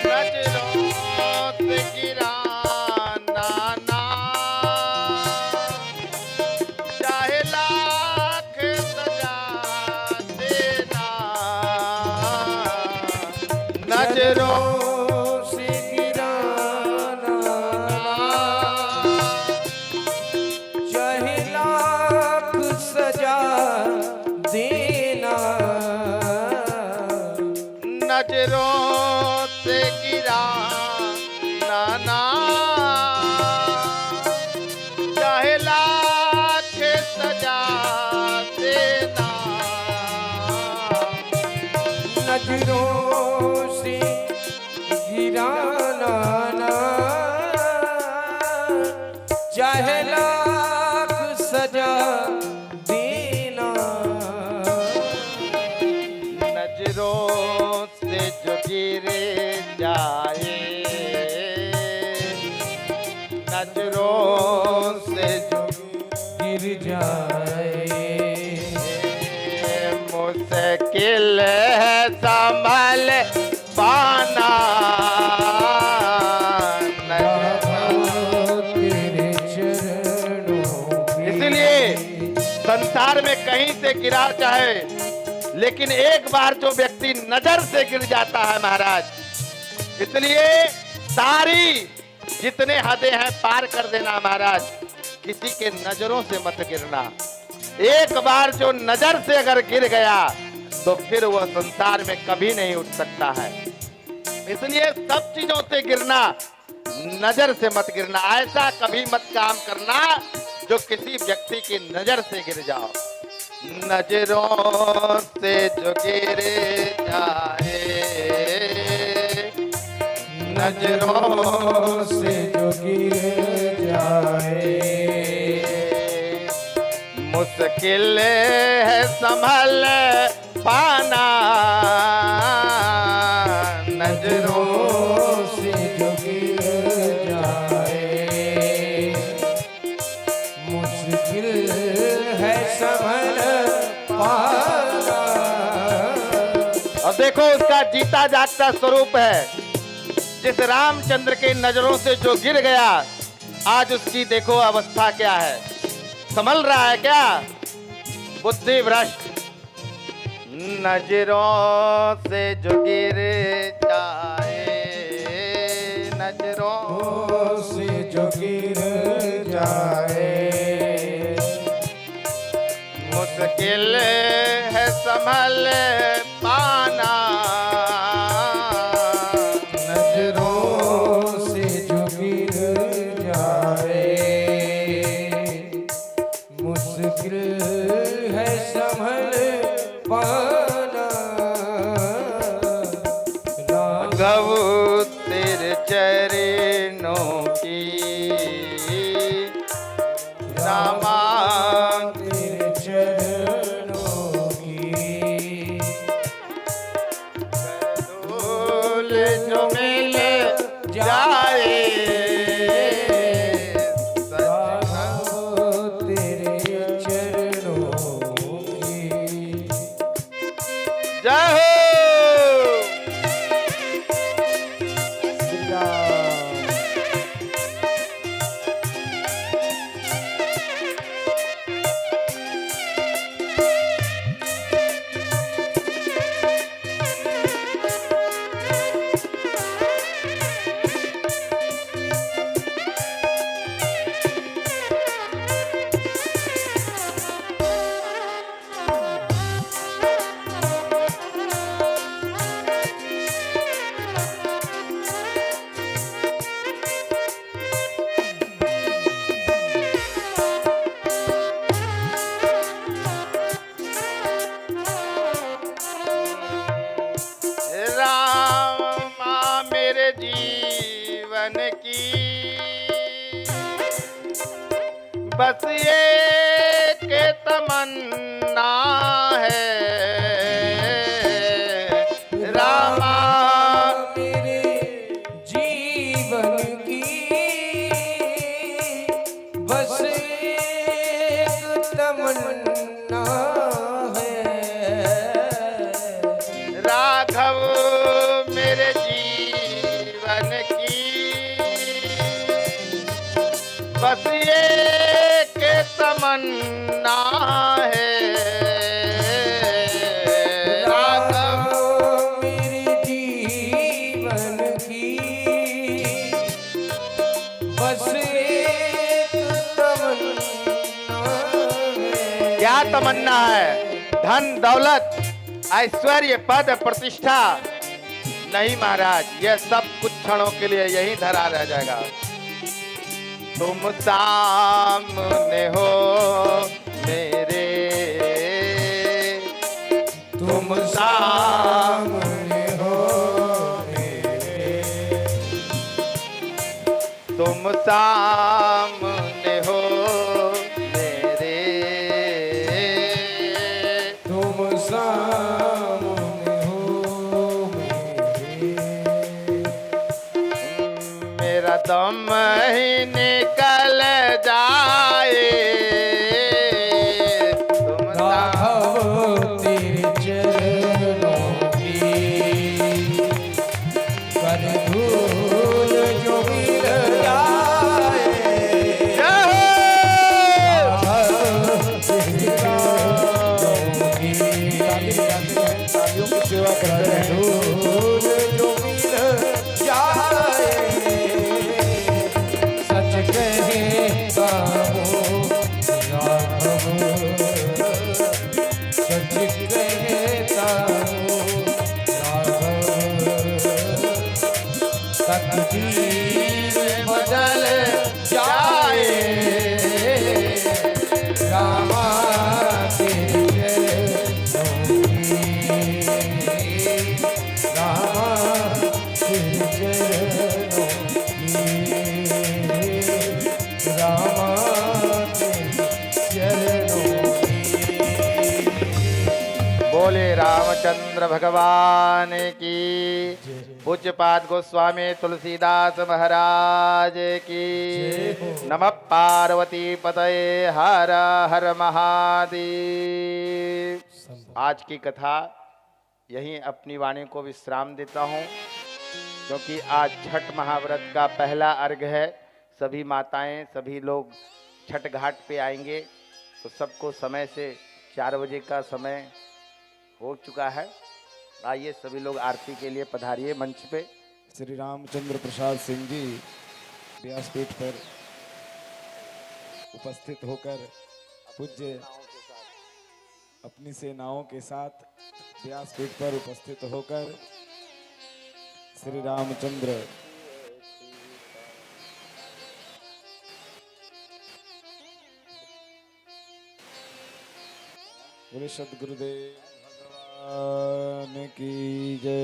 नजरों से गिराना ना, चाहे लाख सजा देना। नजरों से गिराना, चाहे लाख सजा देना। नजरों से गिराना ना, चाहे लाख सजा देना। नजरों से गिराना ना, चाहे लाख सजा देना। नजरों से जो गिर जाए, नजरों से जो गिर जाए, मुश्किल है संभल पाना। तेरे चरणों की। इसलिए संसार में कहीं से गिरा चाहे, लेकिन एक बार जो व्यक्ति नजर से गिर जाता है महाराज, इसलिए सारी जितने हदें हैं पार कर देना महाराज। किसी के नजरों से मत गिरना। एक बार जो नजर से अगर गिर गया तो फिर वह संसार में कभी नहीं उठ सकता है। इसलिए सब चीजों से गिरना, नजर से मत गिरना। ऐसा कभी मत काम करना जो किसी व्यक्ति की नजर से गिर जाओ। नजरों से जो गिर जाए, नजरों से जो गिर जाए, मुश्किल है संभल पाना। नजरों से जो गिर जाए, मुश्किल है संभल पाना। और देखो उसका जीता जागता स्वरूप है। जिस रामचंद्र के नजरों से जो गिर गया, आज उसकी देखो अवस्था क्या है। संभल रहा है क्या? बुद्धि भ्रष्ट। नजरों से जो गिर जाए, नजरों से जो गिर जाए, मुश्किल है संभल पाना। नजरों से जो गिर जाए, मुश्किल है संभल पाना। राघव तेरे चरणों की रामा तेरे चरणों की डोल जो मिल जाए राघव तेरे चरणों की जय हो। श्री राम। रामा मेरे जीवन की बस एक तमन्ना है रामा मेरे जीवन की बस एक तमन्ना है राघव मेरे जीवन की बस एक तमन्ना है राघव मेरे जीवन की बस एक तमन्ना है। क्या तमन्ना है? धन दौलत ऐश्वर्य पद प्रतिष्ठा नहीं महाराज, यह सब कुछ क्षणों के लिए यही धरा रह जाएगा। तुम सामने हो मेरे, तुम सामने हो मेरे, तुम सामने हो मेरे, तुम सामने हो मेरे, मेरा दम ही निकल जाए तुम राघव तेरे चरणों की कर धूल जो मिल जाए राघव तेरे चरणों की कर धूल जो मिल जाए सच कहता हूँ राघव सच कहता हूँ राघव तकदीर बदल जाए रामा तेरे चरणों की रामा तेरे चरणों की रामा तेरे चरणों की। बोले रामचंद्र भगवान की, पूज्यपाद गोस्वामी तुलसीदास महाराज की, नमः पार्वती पतये हर हर महादेव। आज की कथा यहीं अपनी वाणी को विश्राम देता हूँ, क्योंकि आज छठ महाव्रत का पहला अर्घ है। सभी माताएं सभी लोग छठ घाट पे आएंगे, तो सबको समय से 4 बजे का समय हो चुका है। आइए सभी लोग आरती के लिए पधारिए मंच पे। श्री रामचंद्र प्रसाद सिंह जी व्यासपीठ पर उपस्थित होकर पूज्य अपनी सेनाओं के साथ व्यासपीठ पर उपस्थित होकर श्री रामचंद्र बोले सद्गुरुदेव भगवान की जय।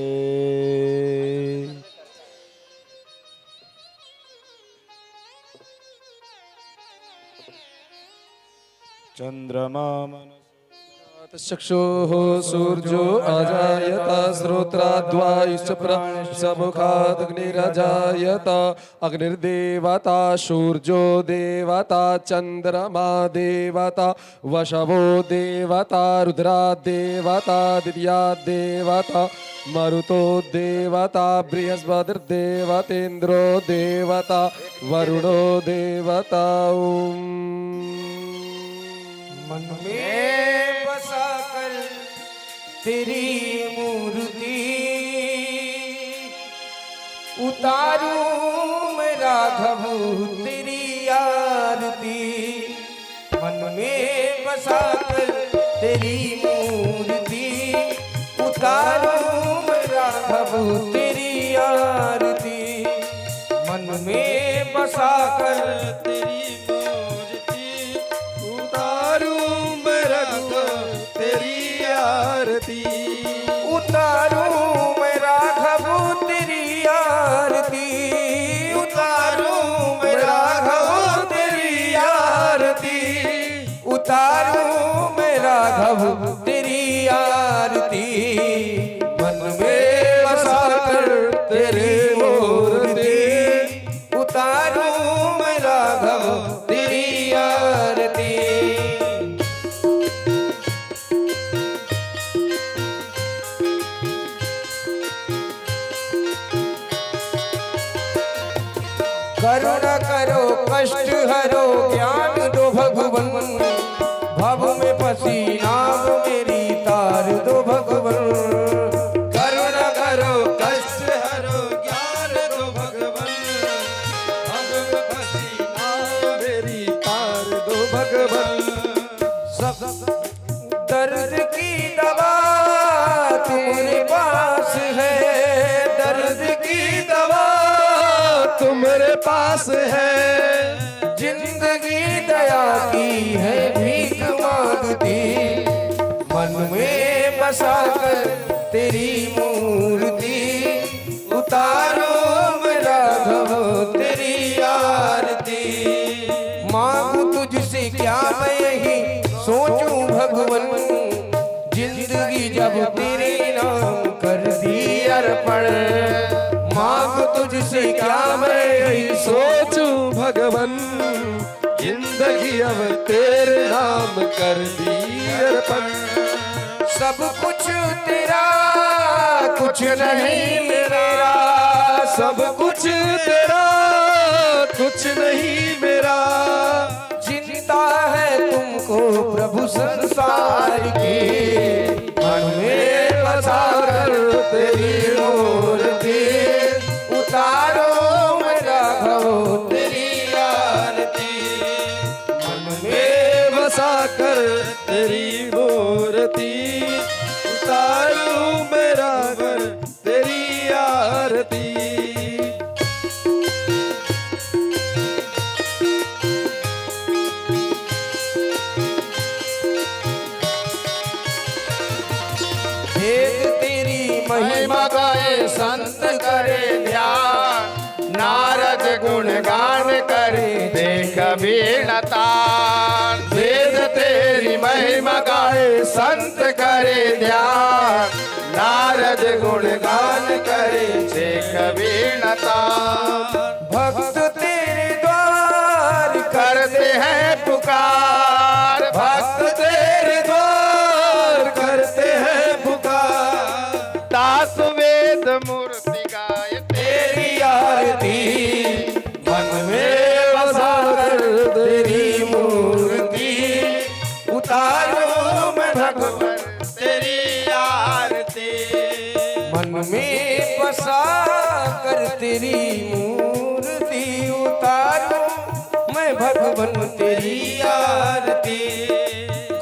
चंद्रमा मनसो चक्षुः सूर्यो अजायत श्रोत्राद्वायुश्च प्राणश्चमुखादग्निरजायत अग्निर्देवता सूर्यो देवता चंद्रमा देवता वशवो देवता रुद्रा देवता दिव्या देवता मरुतो देवता बृहस्पतिर्देवतेन्द्रो देवता वरुणो देवता मन में बसा कर तेरी मूर्ति उतारूं मैं राघव तेरी आरती। मन में बसा कर तेरी मूर्ति उतारूं मैं राघव तेरी आरती। मन में बसा कर तेरी उतारूं मैं राघव तेरी आरती। उतारूं मैं राघव तेरी आरती। उतारूं मैं राघव तेरी आरती। मन में बसा कर तेरी मूर्ति उतारूं मैं राघव तेरी आरती। करुणा करो कष्ट हरो ज्ञान दो भगवन। भव में फंसी नाव मेरी तार दो भगवन। करुणा करो कष्ट हरो ज्ञान दो भगवन। भव में फंसी नाव मेरी तार दो भगवन। सब दर्द की दवा तुम्हारे पास है। दर्द की दवा तुम्हारे पास है। जिंदगी दया की है भीख मांगती। मन में बसा कर तेरी मूर्ति उतारो मैं राघव तेरी आरती। मांगू तुझसे क्या मैं यही सोचूं भगवन। जिंदगी जब तेरे नाम कर दी अर्पण। मांग तुझसे क्या मैं यही सोचूं भगवन जिंदगी अब तेरे नाम कर दी अर्पण। सब कुछ तेरा कुछ नहीं मेरा। सब कुछ तेरा कुछ नहीं मेरा। चिंता है तुमको प्रभु संसार की। मन में बसा कर तेरी मूर्ति उतारो मैं राघव तेरी आरती। मन में बसा कर तेरी मूर्ति उतारूं मेरा घर तेरी आरती। भेद तेरी महिमा गाए संत करे ध्यान। नारद गुणगान करे देख वीणतान। वेद तेरी महिमा गाए संत करे ध्यान। नारद गुणगान करे देख वीणतान। भक्त तेरे द्वार करते हैं पुकार। भक्त तेरे द्वार करते हैं पुकार। दास वेद मूर्ति गाय तेरी आरती। मन में बसा कर तेरी मूर्ति उतारो मैं भगवन तेरी आरती। मन में बसा कर तेरी मूर्ति उतारो मैं भगवन तेरी आरती।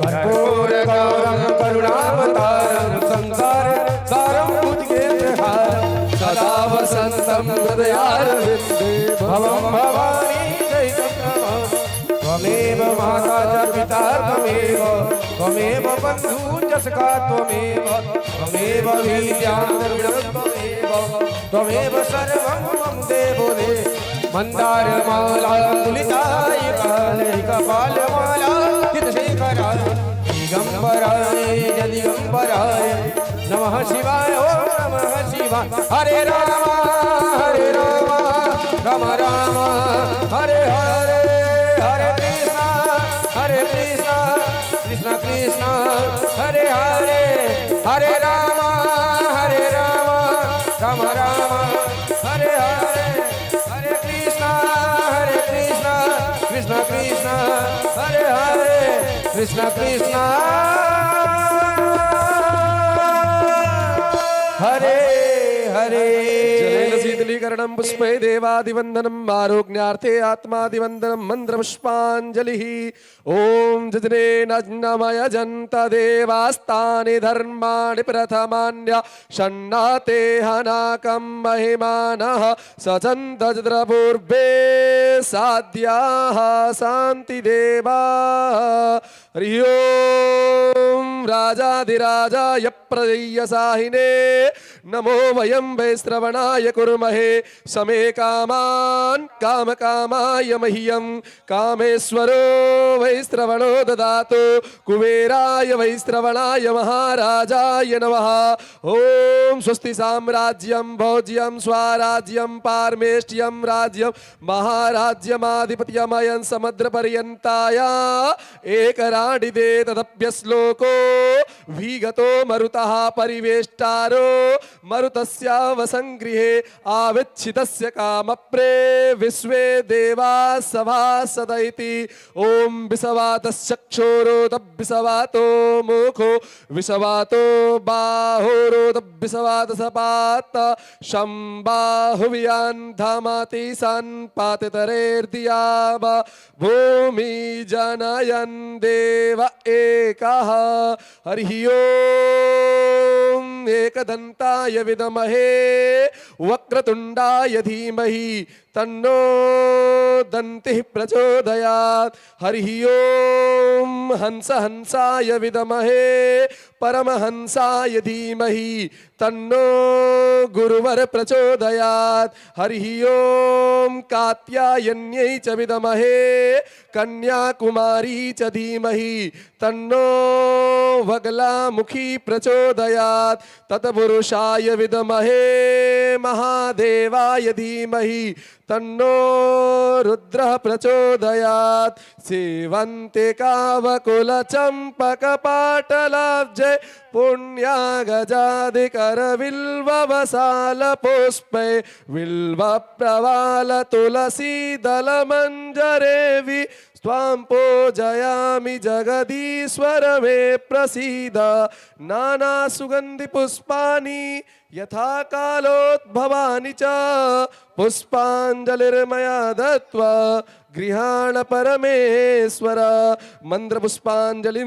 कर्पूर गौरम करुणावतारम संसार सारम भुजगेन्द्रहारम सदा वसंतम हृदयारविंदे भवम भवानी चैतन्यम्। त्वमेव माता च पिता त्वमेव। त्वमेव बन्धु च सखा त्वमेव। त्वमेव वीर्यान्तर्गतं त्वमेव। त्वमेव सर्वं मम देवो देव। मंदारमाला तुलिताय काले कपालमाला चितशेखर नमः शिवाय ओम नमः शिवाय हरे राम राम राम हरे हरे हरे कृष्ण कृष्ण कृष्ण हरे हरे हरे राम राम राम हरे हरे हरे कृष्ण कृष्ण कृष्ण हरे हरे कृष्ण कृष्ण हरे हरे जलेन शीतलीकरणं पुष्पै देवादिवन्दनम् आरोग्यार्थे आत्मादिवन्दनं मन्त्रपुष्पाञ्जलिः ॐ जजनेनमय जन्त देवास्तानि धर्माणि प्रथमान्य षण्णाते हनाकं महिमानः सचन्त पूर्वे साध्याः शान्तिदेवा हरि ओं राजाधिराजाय प्रदेयसाहिने नमो वयं वै श्रवणाय कुर्महे समे कामान् कामकामाय मह्यं कामेश्वरो वै श्रवणो ददातु कुबेराय वै श्रवणाय महाराजाय नमः ॐ स्वस्ति साम्राज्यं भोज्यं स्वाराज्यं पारमेष्ट्यं राज्यं महाराज्यमाधिपत्यमयं समुद्रपर्यन्ताय एकराडिदे तदप्यश्लोको विगतो मरुतः परिवेष्टारो मरुतस्यावसंगृहे आविच्छितस्य कामप्रे विश्वे देवा सभासद इति ॐ विषवातश्चक्षुरोतविषवातो मुखो विषवातो बाहुरोतविषवातसपात शम्बाहुव्यान्धामाति सन्पातितरेर्दियाव भूमि जनयन् देव एकः हरिः ओम् एकदन्ताय विद्महे वक्रतुण्डाय धीमहि तन्नो दन्तिः प्रचोदयात् हरिः ओम् हंस हंसाय विद्महे परमहंसाय धीमहि तन्नो गुरुवर प्रचोदयात् हरिः ओम् कात्यायन्यै च विद्महे कन्याकुमारी च धीमहि तन्नो वगलामुखी प्रचोदयात् तत्पुरुषाय विद्महे महादेवाय धीमहि तन्नो रुद्रः प्रचोदयात् सेवन्ते कावकुलचम्पकपाटलाब्जे पुण्यागजादिकरविल्ववसालपुष्पै विल्वप्रवालतुलसीदलमञ्जरेवि स्वां पूजयामि जगदीश्वर मे प्रसीद नानासुगन्धिपुष्पाणि यथा कालोद्भवानि च पुष्पाञ्जलिर्मया दत्त्वा गृहाण परमेश्वर मन्त्रपुष्पाञ्जलिं